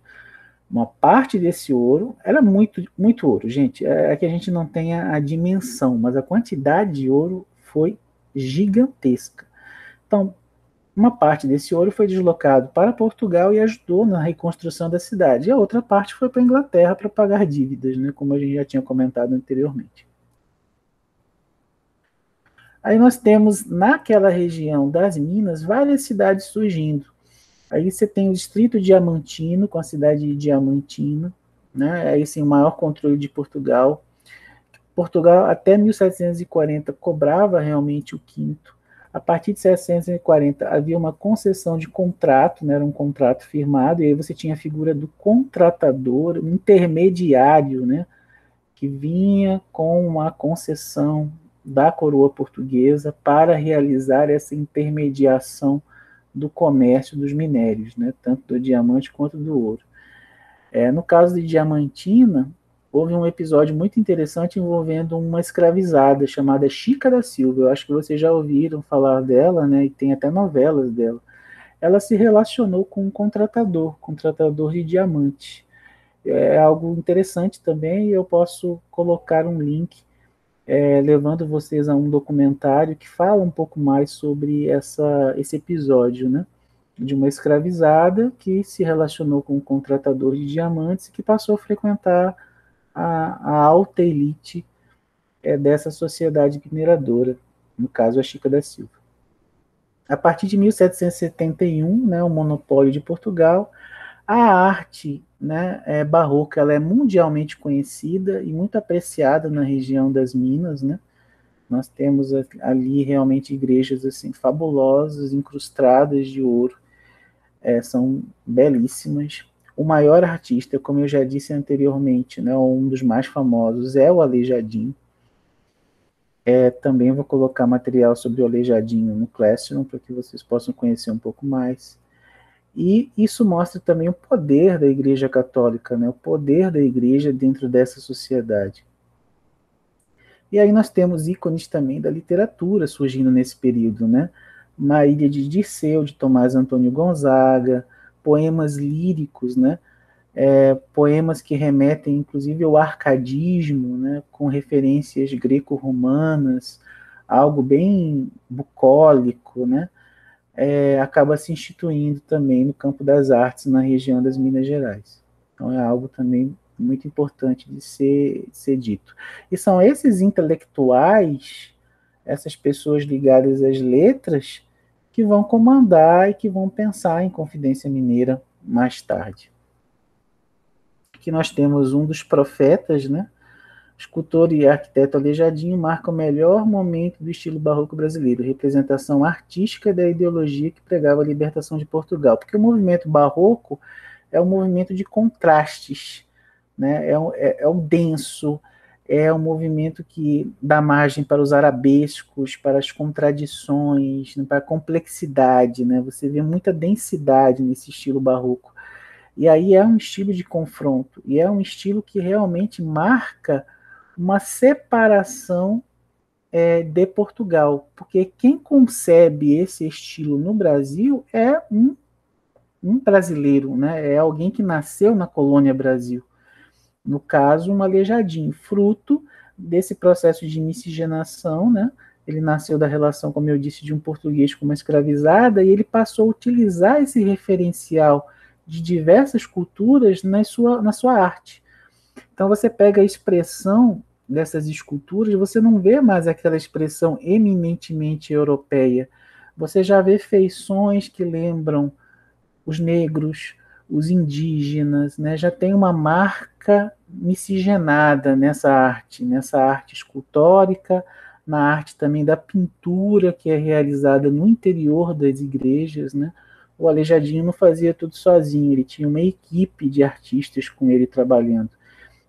uma parte desse ouro era muito ouro, gente. É que a gente não tem a dimensão, mas a quantidade de ouro foi gigantesca. Então, uma parte desse ouro foi deslocado para Portugal e ajudou na reconstrução da cidade. E a outra parte foi para a Inglaterra para pagar dívidas, né, como a gente já tinha comentado anteriormente. Aí nós temos naquela região das Minas várias cidades surgindo. Aí você tem o distrito diamantino, com a cidade de Diamantina, né? Aí sim, o maior controle de Portugal. Portugal, até 1740, cobrava realmente o quinto. A partir de 1740, havia uma concessão de contrato, né? Era um contrato firmado, e aí você tinha a figura do contratador, um intermediário, né? Que vinha com uma concessão da coroa portuguesa para realizar essa intermediação do comércio dos minérios, né, tanto do diamante quanto do ouro. No caso de Diamantina, houve um episódio muito interessante envolvendo uma escravizada chamada Chica da Silva. Eu acho que vocês já ouviram falar dela, né, e tem até novelas dela. Ela se relacionou com um contratador de diamante. É algo interessante também, e eu posso colocar um link levando vocês a um documentário que fala um pouco mais sobre esse episódio, né? De uma escravizada que se relacionou com um contratador de diamantes e que passou a frequentar a alta elite dessa sociedade mineradora, no caso a Chica da Silva. A partir de 1771, né, o monopólio de Portugal, a arte, né, barroca, ela é mundialmente conhecida e muito apreciada na região das Minas, né? Nós temos ali realmente igrejas assim fabulosas, incrustadas de ouro, são belíssimas. O maior artista, como eu já disse anteriormente, né, um dos mais famosos é o Aleijadinho. Também vou colocar material sobre o Aleijadinho no Classroom para que vocês possam conhecer um pouco mais. E isso mostra também o poder da Igreja Católica, né, o poder da Igreja dentro dessa sociedade. E aí nós temos ícones também da literatura surgindo nesse período, né? Marília de Dirceu, de Tomás Antônio Gonzaga, poemas líricos, né? Poemas que remetem inclusive ao arcadismo, né? Com referências greco-romanas, algo bem bucólico, né? Acaba se instituindo também no campo das artes na região das Minas Gerais. Então é algo também muito importante de ser dito. E são esses intelectuais, essas pessoas ligadas às letras, que vão comandar e que vão pensar em Confidência Mineira mais tarde. Aqui nós temos um dos profetas, né? Escultor e arquiteto Aleijadinho marca o melhor momento do estilo barroco brasileiro, representação artística da ideologia que pregava a libertação de Portugal. Porque o movimento barroco é um movimento de contrastes, né? É um denso, é um movimento que dá margem para os arabescos, para as contradições, né? Para a complexidade. Né? Você vê muita densidade nesse estilo barroco. E aí é um estilo de confronto, e é um estilo que realmente marca uma separação de Portugal, porque quem concebe esse estilo no Brasil é um brasileiro, né? É alguém que nasceu na colônia Brasil. No caso, um Aleijadinho, fruto desse processo de miscigenação, né? Ele nasceu da relação, como eu disse, de um português com uma escravizada, e ele passou a utilizar esse referencial de diversas culturas na sua arte. Então você pega a expressão dessas esculturas, você não vê mais aquela expressão eminentemente europeia. Você já vê feições que lembram os negros, os indígenas, né? Já tem uma marca miscigenada nessa arte escultórica, na arte também da pintura que é realizada no interior das igrejas, né? O Aleijadinho não fazia tudo sozinho, ele tinha uma equipe de artistas com ele trabalhando.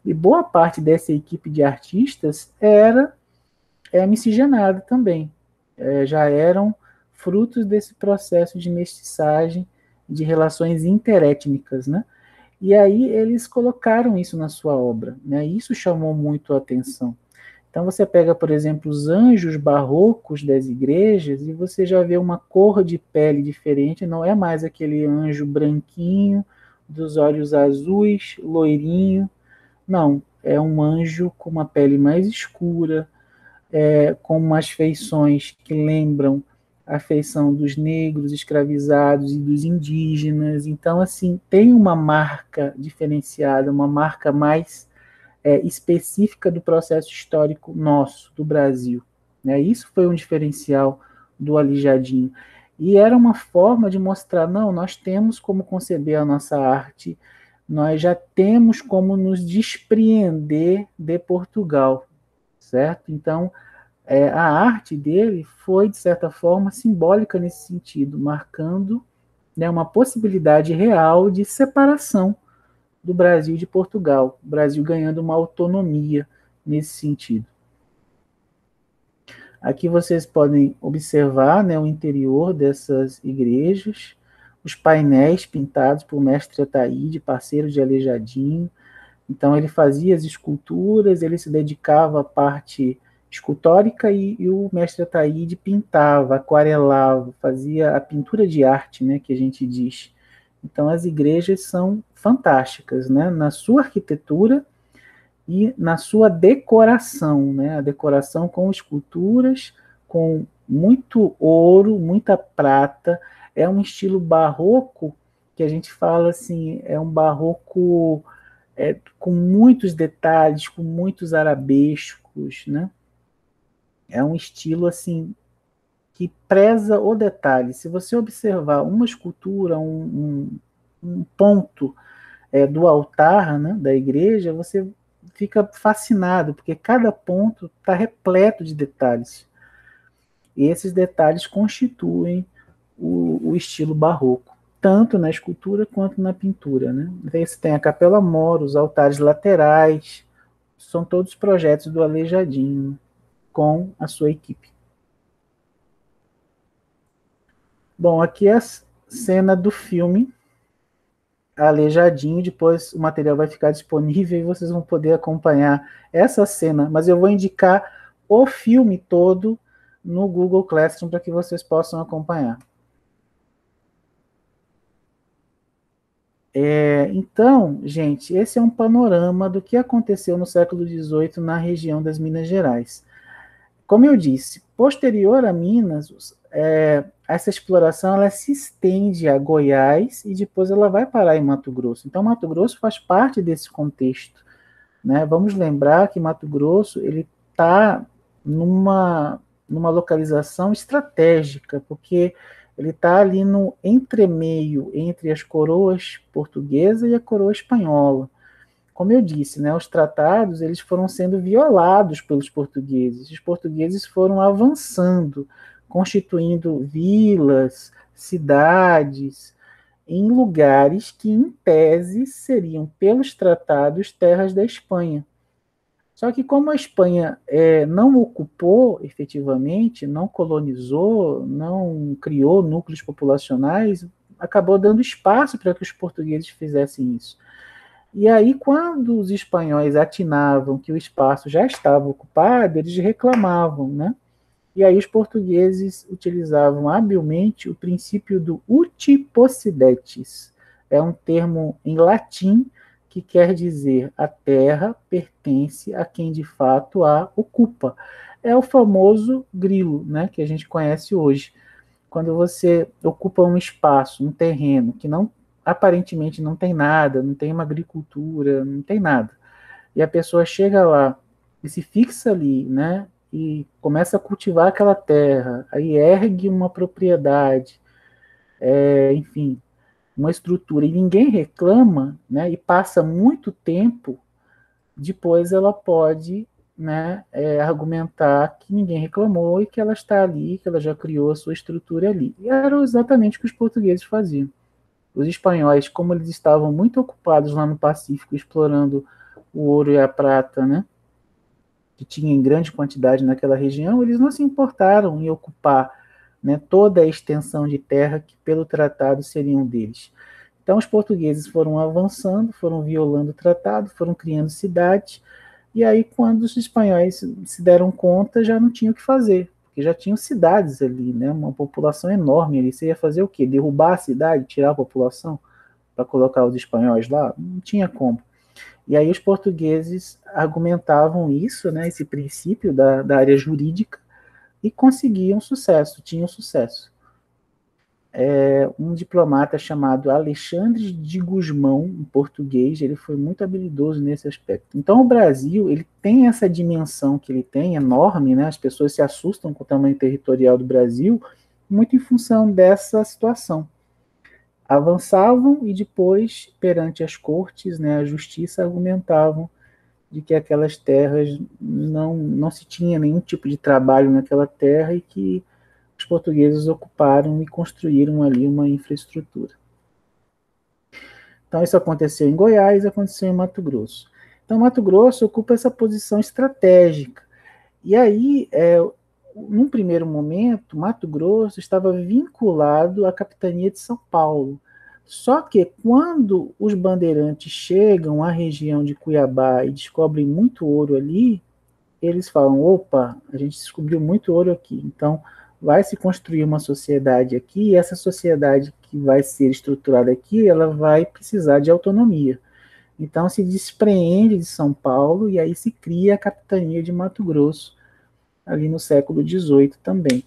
E boa parte dessa equipe de artistas era miscigenada também. Já eram frutos desse processo de mestiçagem, de relações interétnicas, né? E aí eles colocaram isso na sua obra, né? Isso chamou muito a atenção. Então você pega, por exemplo, os anjos barrocos das igrejas e você já vê uma cor de pele diferente, não é mais aquele anjo branquinho, dos olhos azuis, loirinho, não, é um anjo com uma pele mais escura, com umas feições que lembram a feição dos negros escravizados e dos indígenas. Então, assim, tem uma marca diferenciada, uma marca mais específica do processo histórico nosso, do Brasil. Né? Isso foi um diferencial do Alijadinho. E era uma forma de mostrar, não, nós temos como conceber a nossa arte, nós já temos como nos despreender de Portugal, certo? Então, a arte dele foi, de certa forma, simbólica nesse sentido, marcando, né, uma possibilidade real de separação do Brasil e de Portugal, o Brasil ganhando uma autonomia nesse sentido. Aqui vocês podem observar, né, o interior dessas igrejas, os painéis pintados por mestre Ataíde, parceiro de Aleijadinho. Então ele fazia as esculturas, ele se dedicava à parte escultórica e o mestre Ataíde pintava, aquarelava, fazia a pintura de arte, né, que a gente diz. Então as igrejas são fantásticas, né, na sua arquitetura e na sua decoração, né, a decoração com esculturas, com muito ouro, muita prata, é um estilo barroco que a gente fala assim, é um barroco com muitos detalhes, com muitos arabescos, né? É um estilo assim que preza o detalhe. Se você observar uma escultura, um ponto do altar, né, da igreja, você fica fascinado, porque cada ponto está repleto de detalhes. E esses detalhes constituem o estilo barroco, tanto na escultura quanto na pintura. Né? Aí você tem a Capela Mor, os altares laterais, são todos projetos do Aleijadinho, com a sua equipe. Bom, aqui é a cena do filme Aleijadinho, depois o material vai ficar disponível e vocês vão poder acompanhar essa cena, mas eu vou indicar o filme todo no Google Classroom para que vocês possam acompanhar. Então, gente, esse é um panorama do que aconteceu no século XVIII na região das Minas Gerais. Como eu disse, posterior a Minas, essa exploração ela se estende a Goiás e depois ela vai parar em Mato Grosso. Então, Mato Grosso faz parte desse contexto. Né? Vamos lembrar que Mato Grosso ele está numa localização estratégica, porque ele está ali no entremeio entre as coroas portuguesa e a coroa espanhola. Como eu disse, né, os tratados eles foram sendo violados pelos portugueses. Os portugueses foram avançando, constituindo vilas, cidades, em lugares que, em tese, seriam, pelos tratados, terras da Espanha. Só que como a Espanha não ocupou efetivamente, não colonizou, não criou núcleos populacionais, acabou dando espaço para que os portugueses fizessem isso. E aí, quando os espanhóis atinavam que o espaço já estava ocupado, eles reclamavam, né? E aí os portugueses utilizavam habilmente o princípio do uti possidetis. É um termo em latim que quer dizer a terra pertence a quem de fato a ocupa. É o famoso grilo, né, que a gente conhece hoje. Quando você ocupa um espaço, um terreno que não aparentemente não tem nada, não tem uma agricultura, não tem nada. E a pessoa chega lá e se fixa ali, né, e começa a cultivar aquela terra, aí ergue uma propriedade, enfim, uma estrutura, e ninguém reclama, né, e passa muito tempo, depois ela pode, né, argumentar que ninguém reclamou e que ela está ali, que ela já criou a sua estrutura ali. E era exatamente o que os portugueses faziam. Os espanhóis, como eles estavam muito ocupados lá no Pacífico, explorando o ouro e a prata, né, que tinha em grande quantidade naquela região, eles não se importaram em ocupar, né, toda a extensão de terra que pelo tratado seriam deles. Então os portugueses foram avançando, foram violando o tratado, foram criando cidades, e aí quando os espanhóis se deram conta, já não tinham o que fazer, porque já tinham cidades ali, né, uma população enorme ali. Você ia fazer o quê? Derrubar a cidade, tirar a população para colocar os espanhóis lá? Não tinha como. E aí os portugueses argumentavam isso, né, esse princípio da área jurídica, e conseguiam sucesso, tinham sucesso. Um diplomata chamado Alexandre de Gusmão, em português, ele foi muito habilidoso nesse aspecto. Então o Brasil, ele tem essa dimensão que ele tem, enorme, né, as pessoas se assustam com o tamanho territorial do Brasil, muito em função dessa situação. Avançavam e depois, perante as cortes, né, a justiça, argumentavam de que aquelas terras não se tinha nenhum tipo de trabalho naquela terra e que os portugueses ocuparam e construíram ali uma infraestrutura. Então isso aconteceu em Goiás, aconteceu em Mato Grosso. Então Mato Grosso ocupa essa posição estratégica. E aí, num primeiro momento, Mato Grosso estava vinculado à capitania de São Paulo. Só que quando os bandeirantes chegam à região de Cuiabá e descobrem muito ouro ali, eles falam: opa, a gente descobriu muito ouro aqui, então vai se construir uma sociedade aqui, e essa sociedade que vai ser estruturada aqui, ela vai precisar de autonomia. Então se despreende de São Paulo e aí se cria a capitania de Mato Grosso, ali no século XVIII também.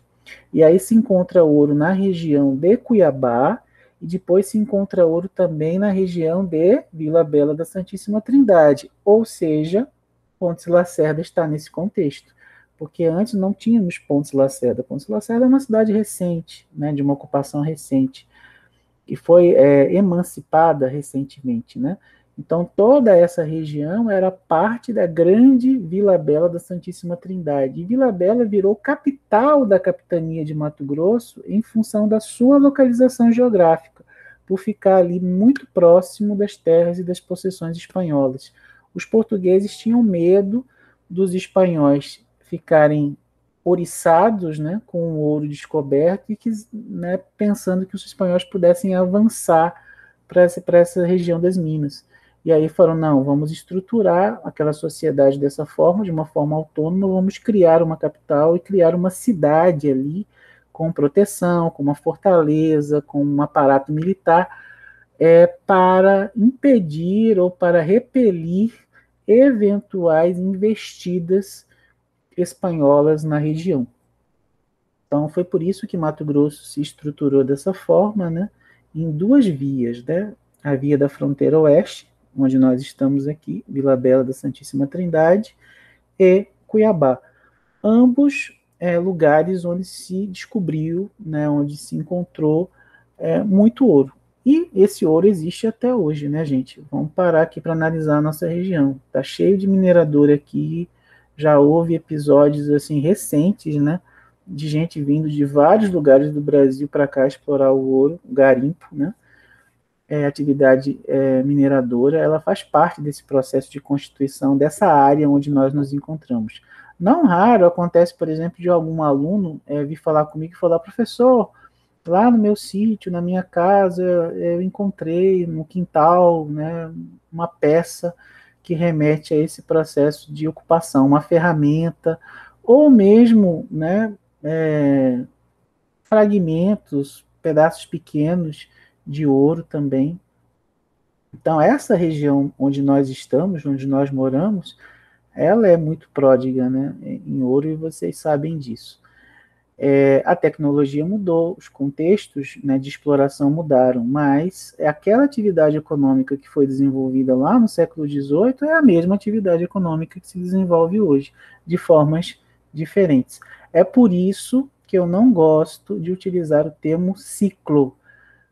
E aí se encontra ouro na região de Cuiabá, e depois se encontra ouro também na região de Vila Bela da Santíssima Trindade, ou seja, Pontes Lacerda está nesse contexto, porque antes não tínhamos Pontes Lacerda. Pontes Lacerda é uma cidade recente, né, de uma ocupação recente, que foi emancipada recentemente, né? Então toda essa região era parte da grande Vila Bela da Santíssima Trindade. E Vila Bela virou capital da capitania de Mato Grosso em função da sua localização geográfica, por ficar ali muito próximo das terras e das possessões espanholas. Os portugueses tinham medo dos espanhóis ficarem oriçados, né, com o ouro descoberto e que, né, pensando que os espanhóis pudessem avançar para essa região das minas. E aí falaram: não, vamos estruturar aquela sociedade dessa forma, de uma forma autônoma, vamos criar uma capital e criar uma cidade ali com proteção, com uma fortaleza, com um aparato militar, para impedir ou para repelir eventuais investidas espanholas na região. Então foi por isso que Mato Grosso se estruturou dessa forma, né, em duas vias, né? A via da fronteira oeste, onde nós estamos aqui, Vila Bela da Santíssima Trindade, e Cuiabá. Ambos lugares onde se descobriu, né, onde se encontrou muito ouro. E esse ouro existe até hoje, né, gente? Vamos parar aqui para analisar a nossa região. Tá cheio de minerador aqui, já houve episódios assim recentes, né, de gente vindo de vários lugares do Brasil para cá explorar o ouro, o garimpo, né? Atividade mineradora, ela faz parte desse processo de constituição dessa área onde nós nos encontramos. Não raro acontece, por exemplo, de algum aluno vir falar comigo e falar: professor, lá no meu sítio, na minha casa, eu encontrei no quintal, né, uma peça que remete a esse processo de ocupação, uma ferramenta, ou mesmo, né, fragmentos, pedaços pequenos de ouro também. Então, essa região onde nós estamos, onde nós moramos, ela é muito pródiga, né, em ouro, e vocês sabem disso. A tecnologia mudou, os contextos, né, de exploração mudaram, mas aquela atividade econômica que foi desenvolvida lá no século XVIII é a mesma atividade econômica que se desenvolve hoje, de formas diferentes. É por isso que eu não gosto de utilizar o termo ciclo.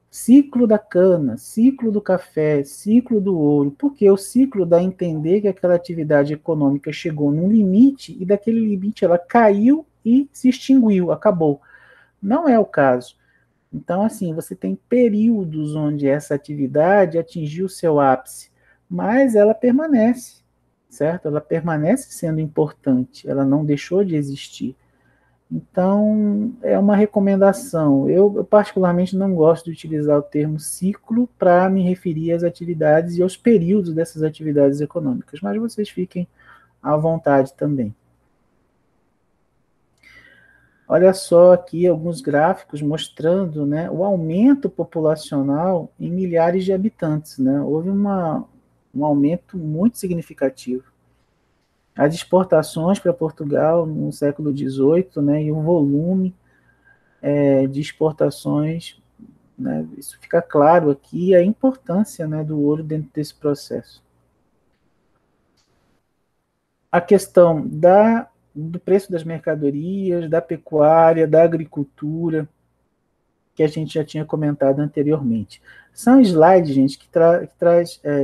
Ciclo da cana, ciclo do café, ciclo do ouro, porque o ciclo dá a entender que aquela atividade econômica chegou num limite e daquele limite ela caiu e se extinguiu, acabou. Não é o caso. Então, assim, você tem períodos onde essa atividade atingiu o seu ápice, mas ela permanece, certo? Ela permanece sendo importante, ela não deixou de existir. Então, é uma recomendação. Eu, particularmente, não gosto de utilizar o termo ciclo para me referir às atividades e aos períodos dessas atividades econômicas, mas vocês fiquem à vontade também. Olha só aqui alguns gráficos mostrando, né, o aumento populacional em milhares de habitantes. Né? Houve um aumento muito significativo. As exportações para Portugal no século XVIII, né, e o volume de exportações, né, isso fica claro aqui, a importância, né, do ouro dentro desse processo. A questão do preço das mercadorias, da pecuária, da agricultura, que a gente já tinha comentado anteriormente. São slides, gente,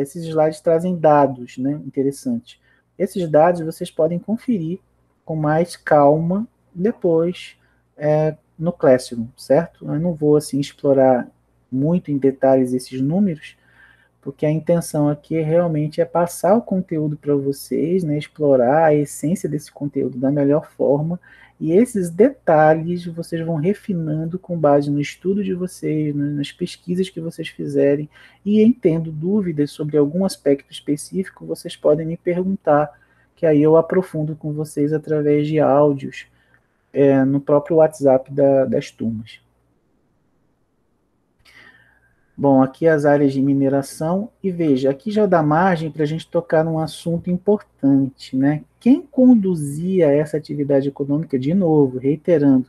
esses slides trazem dados, né, interessantes. Esses dados vocês podem conferir com mais calma depois no Classroom, certo? Eu não vou assim explorar muito em detalhes esses números, porque a intenção aqui realmente é passar o conteúdo para vocês, né, explorar a essência desse conteúdo da melhor forma, e esses detalhes vocês vão refinando com base no estudo de vocês, né, nas pesquisas que vocês fizerem, e em tendo dúvidas sobre algum aspecto específico, vocês podem me perguntar, que aí eu aprofundo com vocês através de áudios, no próprio WhatsApp das turmas. Bom, aqui as áreas de mineração, e veja, aqui já dá margem para a gente tocar num assunto importante, né? Quem conduzia essa atividade econômica, de novo, reiterando,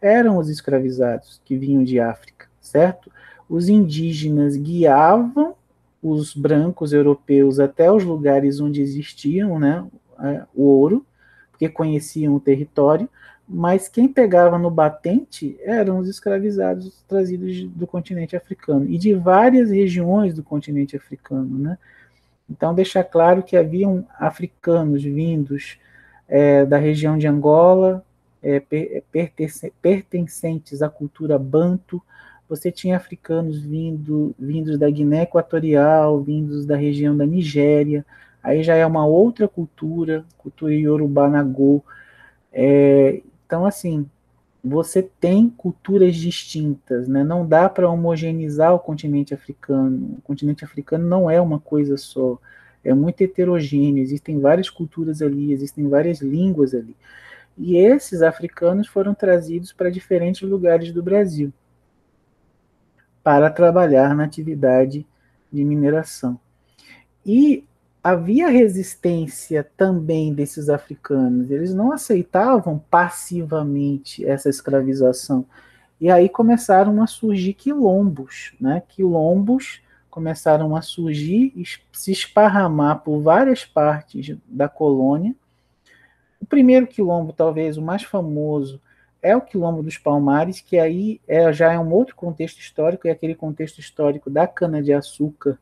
eram os escravizados que vinham de África, certo? Os indígenas guiavam os brancos europeus até os lugares onde existiam, né, o ouro, porque conheciam o território, mas quem pegava no batente eram os escravizados trazidos do continente africano e de várias regiões do continente africano, né? Então, deixar claro que haviam africanos vindos da região de Angola, pertencentes à cultura banto, você tinha africanos vindos da Guiné Equatorial, vindos da região da Nigéria, aí já é uma outra cultura Yorubá Nagô. Então, assim, você tem culturas distintas, né? Não dá para homogeneizar o continente africano. O continente africano não é uma coisa só, é muito heterogêneo, existem várias culturas ali, existem várias línguas ali. E esses africanos foram trazidos para diferentes lugares do Brasil para trabalhar na atividade de mineração. E havia resistência também desses africanos, eles não aceitavam passivamente essa escravização. E aí começaram a surgir quilombos, né? Quilombos começaram a surgir e se esparramar por várias partes da colônia. O primeiro quilombo, talvez o mais famoso, é o Quilombo dos Palmares, que aí já é um outro contexto histórico, é aquele contexto histórico da cana-de-açúcar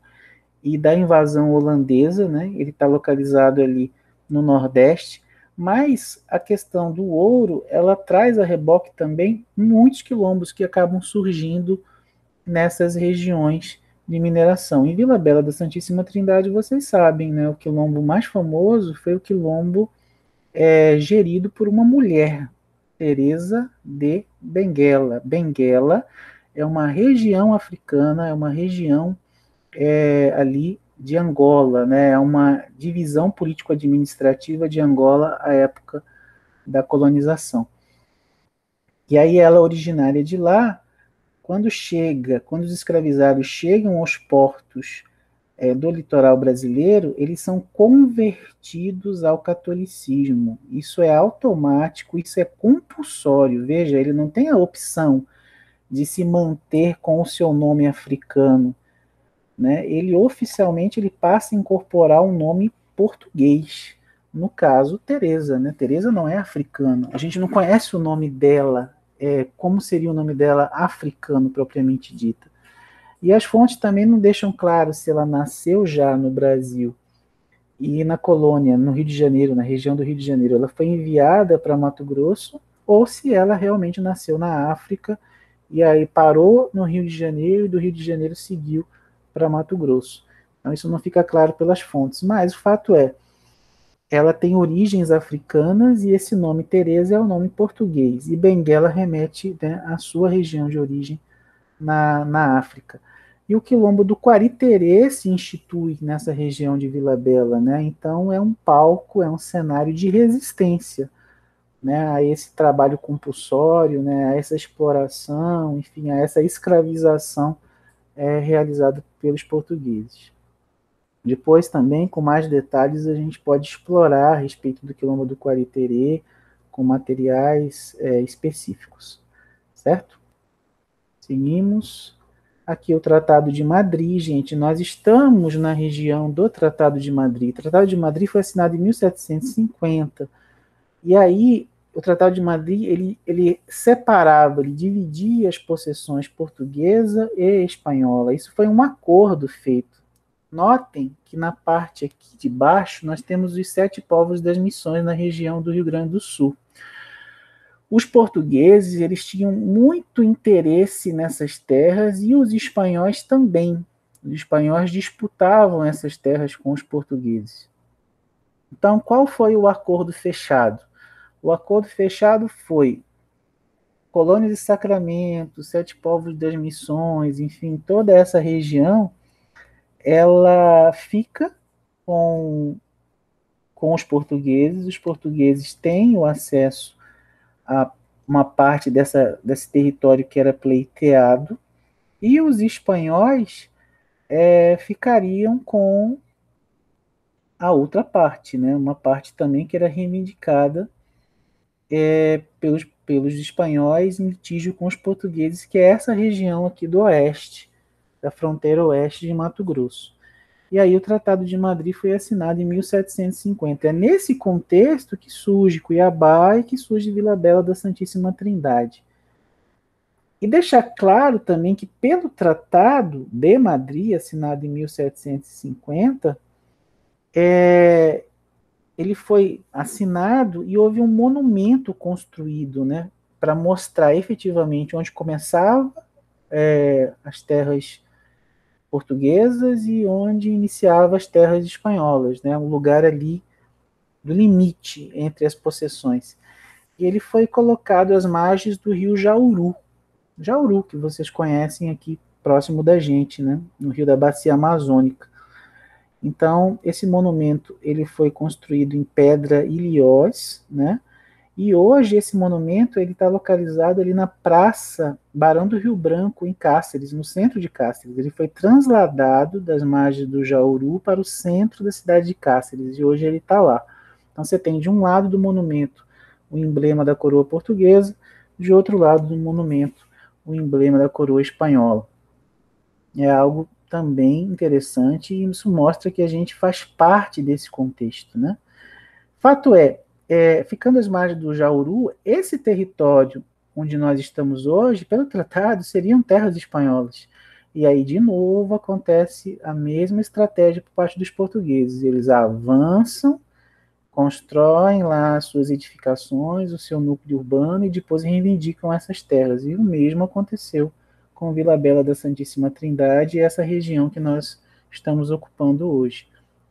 e da invasão holandesa, né? Ele está localizado ali no Nordeste, mas a questão do ouro, ela traz a reboque também muitos quilombos que acabam surgindo nessas regiões de mineração. Em Vila Bela da Santíssima Trindade, vocês sabem, né? O quilombo mais famoso foi o quilombo gerido por uma mulher, Teresa de Benguela. Benguela é uma região africana, é uma região ali de Angola, né? É uma divisão político-administrativa de Angola à época da colonização. E aí ela, originária de lá, quando os escravizados chegam aos portos do litoral brasileiro, eles são convertidos ao catolicismo. Isso é automático, isso é compulsório. Veja, ele não tem a opção de se manter com o seu nome africano, né? Ele oficialmente ele passa a incorporar um nome português. No caso, Teresa, né? Teresa não é africana. A gente não conhece o nome dela, como seria o nome dela africano propriamente dita. E as fontes também não deixam claro se ela nasceu já no Brasil e na colônia, no Rio de Janeiro, na região do Rio de Janeiro, ela foi enviada para Mato Grosso, ou se ela realmente nasceu na África e aí parou no Rio de Janeiro e do Rio de Janeiro seguiu para Mato Grosso. Então isso não fica claro pelas fontes, mas o fato é, ela tem origens africanas e esse nome Teresa é o nome português, e Benguela remete, né, à sua região de origem na África. E o quilombo do Quariterê se institui nessa região de Vila Bela, né? Então é um palco, é um cenário de resistência, né, a esse trabalho compulsório, né, a essa exploração, enfim, a essa escravização realizada pelos portugueses. Depois também, com mais detalhes, a gente pode explorar a respeito do quilombo do Quariterê com materiais específicos, certo? Seguimos. Aqui o Tratado de Madrid, gente. Nós estamos na região do Tratado de Madrid. O Tratado de Madrid foi assinado em 1750. E aí, o Tratado de Madrid, ele separava, ele dividia as possessões portuguesa e espanhola. Isso foi um acordo feito. Notem que na parte aqui de baixo nós temos os 7 povos das missões na região do Rio Grande do Sul. Os portugueses, eles tinham muito interesse nessas terras e os espanhóis também. Os espanhóis disputavam essas terras com os portugueses. Então, qual foi o acordo fechado? O acordo fechado foi Colônia de Sacramento, 7 povos das missões, enfim, toda essa região, ela fica com os portugueses têm o acesso a uma parte desse território que era pleiteado, e os espanhóis ficariam com a outra parte, né? Uma parte também que era reivindicada pelos espanhóis em litígio com os portugueses, que é essa região aqui do oeste, da fronteira oeste de Mato Grosso. E aí o Tratado de Madrid foi assinado em 1750. É nesse contexto que surge Cuiabá e que surge Vila Bela da Santíssima Trindade. E deixar claro também que pelo Tratado de Madrid, assinado em 1750, ele foi assinado e houve um monumento construído, né, para mostrar efetivamente onde começava as terras portuguesas e onde iniciava as terras espanholas, né, um lugar ali do limite entre as possessões. E ele foi colocado às margens do rio Jauru. Jauru, que vocês conhecem aqui próximo da gente, né, no rio da Bacia Amazônica. Então, esse monumento ele foi construído em pedra ilhós, né? E hoje esse monumento ele está localizado ali na Praça Barão do Rio Branco, em Cáceres, no centro de Cáceres. Ele foi transladado das margens do Jauru para o centro da cidade de Cáceres e hoje ele está lá. Então você tem de um lado do monumento o emblema da coroa portuguesa, de outro lado do monumento o emblema da coroa espanhola. É algo também interessante e isso mostra que a gente faz parte desse contexto, né? Fato ficando às margens do Jauru, esse território onde nós estamos hoje, pelo tratado, seriam terras espanholas. E aí, de novo, acontece a mesma estratégia por parte dos portugueses. Eles avançam, constroem lá as suas edificações, o seu núcleo urbano, e depois reivindicam essas terras. E o mesmo aconteceu com Vila Bela da Santíssima Trindade e essa região que nós estamos ocupando hoje.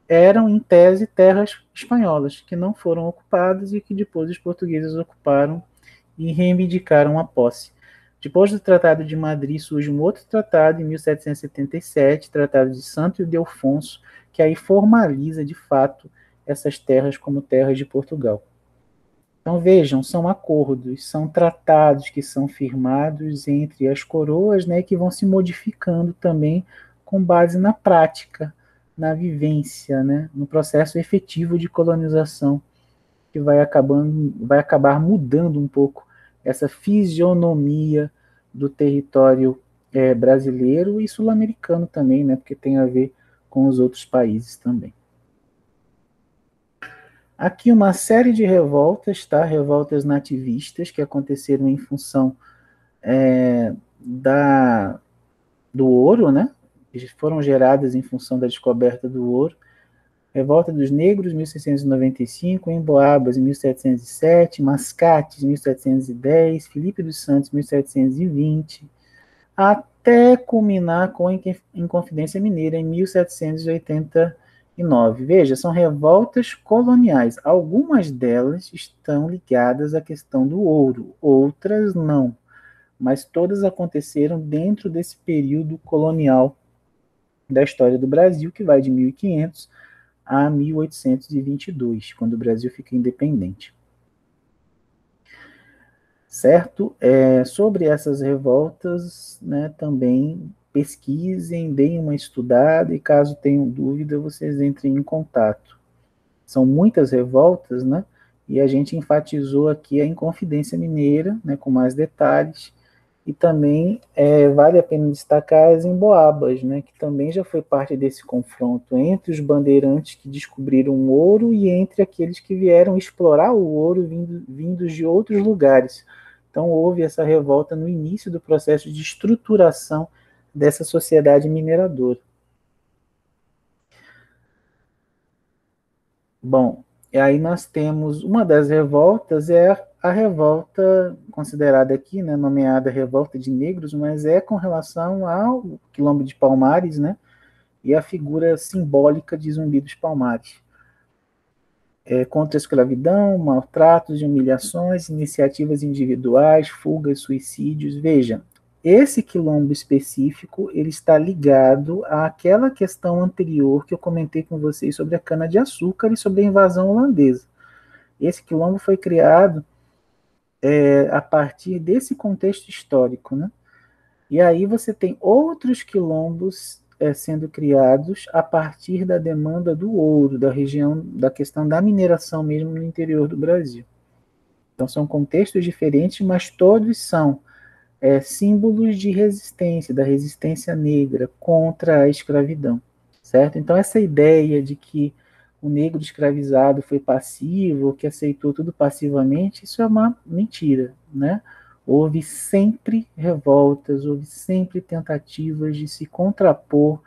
Eram, em tese, terras espanholas, que não foram ocupadas e que depois os portugueses ocuparam e reivindicaram a posse. Depois do Tratado de Madrid surge um outro tratado, em 1777, Tratado de Santo Ildefonso, que aí formaliza, de fato, essas terras como terras de Portugal. Então vejam, são acordos, são tratados que são firmados entre as coroas, né, que vão se modificando também com base na prática, na vivência, né, no processo efetivo de colonização, que vai acabar mudando um pouco essa fisionomia do território brasileiro e sul-americano também, né, porque tem a ver com os outros países também. Aqui uma série de revoltas, tá? Revoltas nativistas que aconteceram em função da, do ouro, né? Foram geradas em função da descoberta do ouro. Revolta dos Negros, 1695, Emboabas, 1707, Mascates, 1710, Filipe dos Santos, 1720, até culminar com a Inconfidência Mineira, em 1789. Veja, são revoltas coloniais. Algumas delas estão ligadas à questão do ouro, outras não. Mas todas aconteceram dentro desse período colonial da história do Brasil, que vai de 1500 a 1822, quando o Brasil fica independente. Certo? Sobre essas revoltas, né, também pesquisem, deem uma estudada e caso tenham dúvida, vocês entrem em contato. São muitas revoltas, né? E a gente enfatizou aqui a Inconfidência Mineira, né, com mais detalhes, e também vale a pena destacar as Emboabas, né, que também já foi parte desse confronto entre os bandeirantes que descobriram o ouro e entre aqueles que vieram explorar o ouro vindos de outros lugares. Então houve essa revolta no início do processo de estruturação dessa sociedade mineradora. Bom, e aí nós temos uma das revoltas a revolta considerada aqui, né, nomeada Revolta de Negros, mas é com relação ao Quilombo de Palmares, né, e a figura simbólica de Zumbi dos Palmares. Contra a escravidão, maltratos e humilhações, iniciativas individuais, fugas, suicídios. Veja, esse quilombo específico, ele está ligado àquela questão anterior que eu comentei com vocês sobre a cana-de-açúcar e sobre a invasão holandesa. Esse quilombo foi criado a partir desse contexto histórico, né? E aí você tem outros quilombos sendo criados a partir da demanda do ouro, da região, da questão da mineração mesmo no interior do Brasil. Então são contextos diferentes, mas todos são símbolos de resistência, da resistência negra contra a escravidão, certo? Então essa ideia de que o negro escravizado foi passivo, que aceitou tudo passivamente, isso é uma mentira, né? Houve sempre revoltas, houve sempre tentativas de se contrapor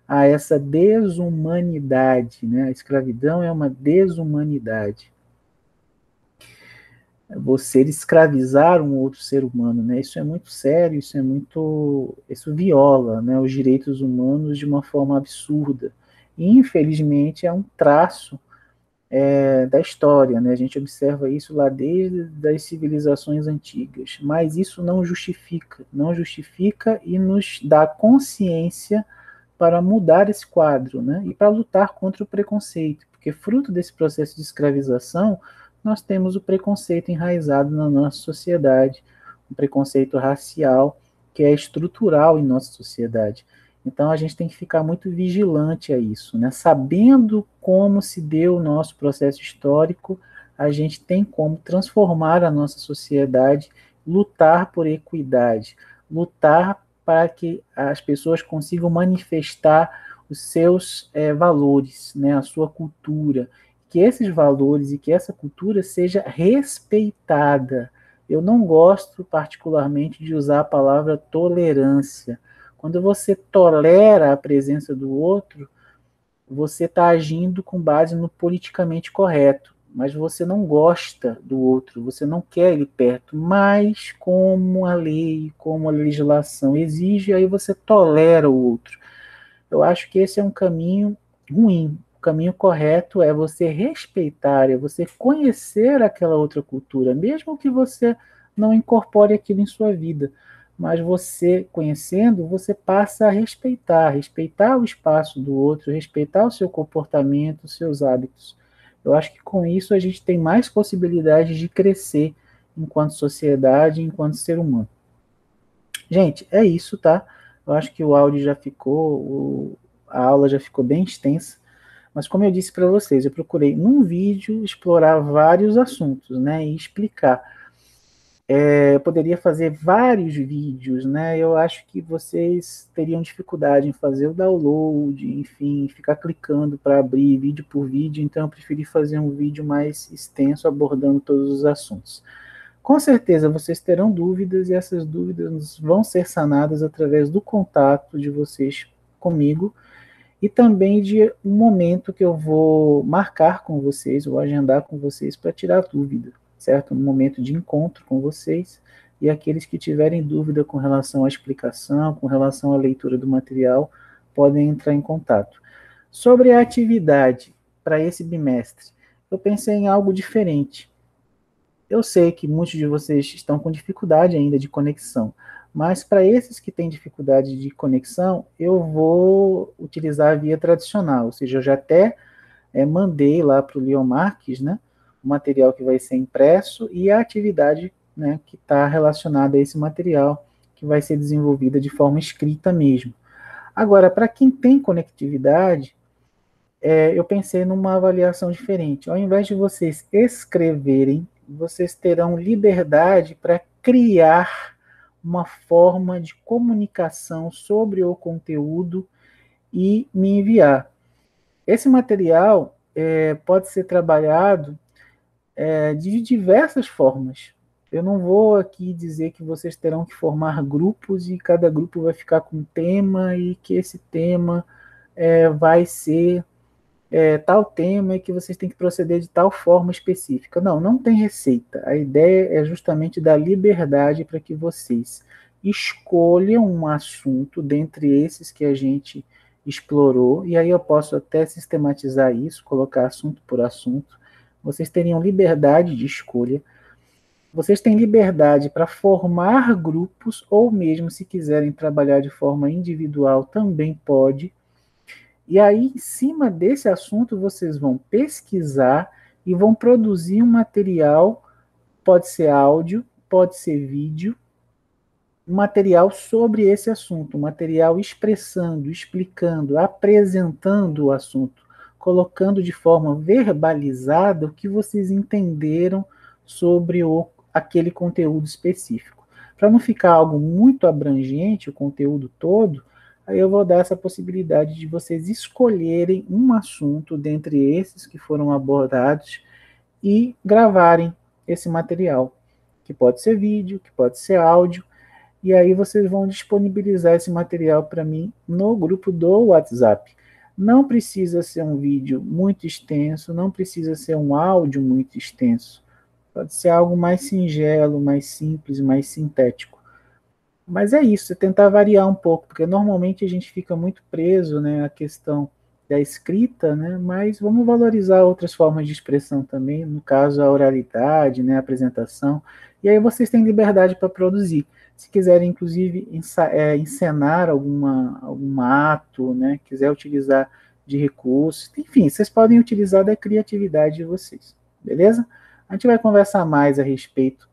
a essa desumanidade, né? A escravidão é uma desumanidade. Você escravizar um outro ser humano, né? Isso é muito sério, isso viola, né, os direitos humanos de uma forma absurda. E, infelizmente, é um traço da história, né? A gente observa isso lá desde as civilizações antigas, mas isso não justifica e nos dá consciência para mudar esse quadro, né? E para lutar contra o preconceito, porque fruto desse processo de escravização, nós temos o preconceito enraizado na nossa sociedade, um preconceito racial que é estrutural em nossa sociedade. Então a gente tem que ficar muito vigilante a isso, né? Sabendo como se deu o nosso processo histórico, a gente tem como transformar a nossa sociedade, lutar por equidade, lutar para que as pessoas consigam manifestar os seus valores, né, a sua cultura, que esses valores e que essa cultura seja respeitada. Eu não gosto particularmente de usar a palavra tolerância. Quando você tolera a presença do outro, você está agindo com base no politicamente correto, mas você não gosta do outro, você não quer ele perto, mas como a lei, como a legislação exige, aí você tolera o outro. Eu acho que esse é um caminho ruim. O caminho correto é você respeitar, é você conhecer aquela outra cultura, mesmo que você não incorpore aquilo em sua vida. Mas você, conhecendo, você passa a respeitar o espaço do outro, respeitar o seu comportamento, os seus hábitos. Eu acho que com isso a gente tem mais possibilidades de crescer enquanto sociedade, enquanto ser humano. Gente, é isso, tá? Eu acho que o áudio já ficou, a aula já ficou bem extensa, mas como eu disse para vocês, eu procurei num vídeo explorar vários assuntos, né, e explicar. Eu poderia fazer vários vídeos, né? Eu acho que vocês teriam dificuldade em fazer o download, enfim, ficar clicando para abrir vídeo por vídeo, então eu preferi fazer um vídeo mais extenso abordando todos os assuntos. Com certeza vocês terão dúvidas e essas dúvidas vão ser sanadas através do contato de vocês comigo e também de um momento que eu vou marcar com vocês, ou agendar com vocês para tirar dúvida, certo? Um momento de encontro com vocês e aqueles que tiverem dúvida com relação à explicação, com relação à leitura do material, podem entrar em contato. Sobre a atividade para esse bimestre, eu pensei em algo diferente. Eu sei que muitos de vocês estão com dificuldade ainda de conexão, mas para esses que têm dificuldade de conexão, eu vou utilizar a via tradicional, ou seja, eu já até mandei lá para o Leon Marques, né, o material que vai ser impresso e a atividade, né, que está relacionada a esse material, que vai ser desenvolvida de forma escrita mesmo. Agora, para quem tem conectividade, eu pensei numa avaliação diferente. Ao invés de vocês escreverem, vocês terão liberdade para criar uma forma de comunicação sobre o conteúdo e me enviar. Esse material pode ser trabalhado de diversas formas. Eu não vou aqui dizer que vocês terão que formar grupos e cada grupo vai ficar com um tema e que esse tema vai ser tal tema e que vocês têm que proceder de tal forma específica. Não, não tem receita. A ideia é justamente dar liberdade para que vocês escolham um assunto dentre esses que a gente explorou, e aí eu posso até sistematizar isso, colocar assunto por assunto. Vocês teriam liberdade de escolha. Vocês têm liberdade para formar grupos, ou mesmo se quiserem trabalhar de forma individual, também pode. E aí, em cima desse assunto, vocês vão pesquisar e vão produzir um material, pode ser áudio, pode ser vídeo, um material sobre esse assunto, um material expressando, explicando, apresentando o assunto, colocando de forma verbalizada o que vocês entenderam sobre aquele conteúdo específico. Para não ficar algo muito abrangente, o conteúdo todo, aí eu vou dar essa possibilidade de vocês escolherem um assunto dentre esses que foram abordados e gravarem esse material, que pode ser vídeo, que pode ser áudio, e aí vocês vão disponibilizar esse material para mim no grupo do WhatsApp. Não precisa ser um vídeo muito extenso, não precisa ser um áudio muito extenso. Pode ser algo mais singelo, mais simples, mais sintético. Mas é isso, é tentar variar um pouco, porque normalmente a gente fica muito preso, né, à questão da escrita, né, mas vamos valorizar outras formas de expressão também, no caso a oralidade, né, a apresentação, e aí vocês têm liberdade para produzir. Se quiserem, inclusive, encenar algum ato, né, quiser utilizar de recursos, enfim, vocês podem utilizar da criatividade de vocês, beleza? A gente vai conversar mais a respeito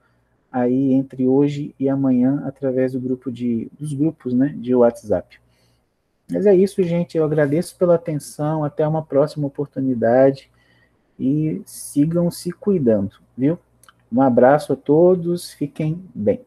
aí entre hoje e amanhã através dos grupos, né, de WhatsApp. Mas é isso, gente. Eu agradeço pela atenção. Até uma próxima oportunidade e sigam se cuidando, viu? Um abraço a todos. Fiquem bem.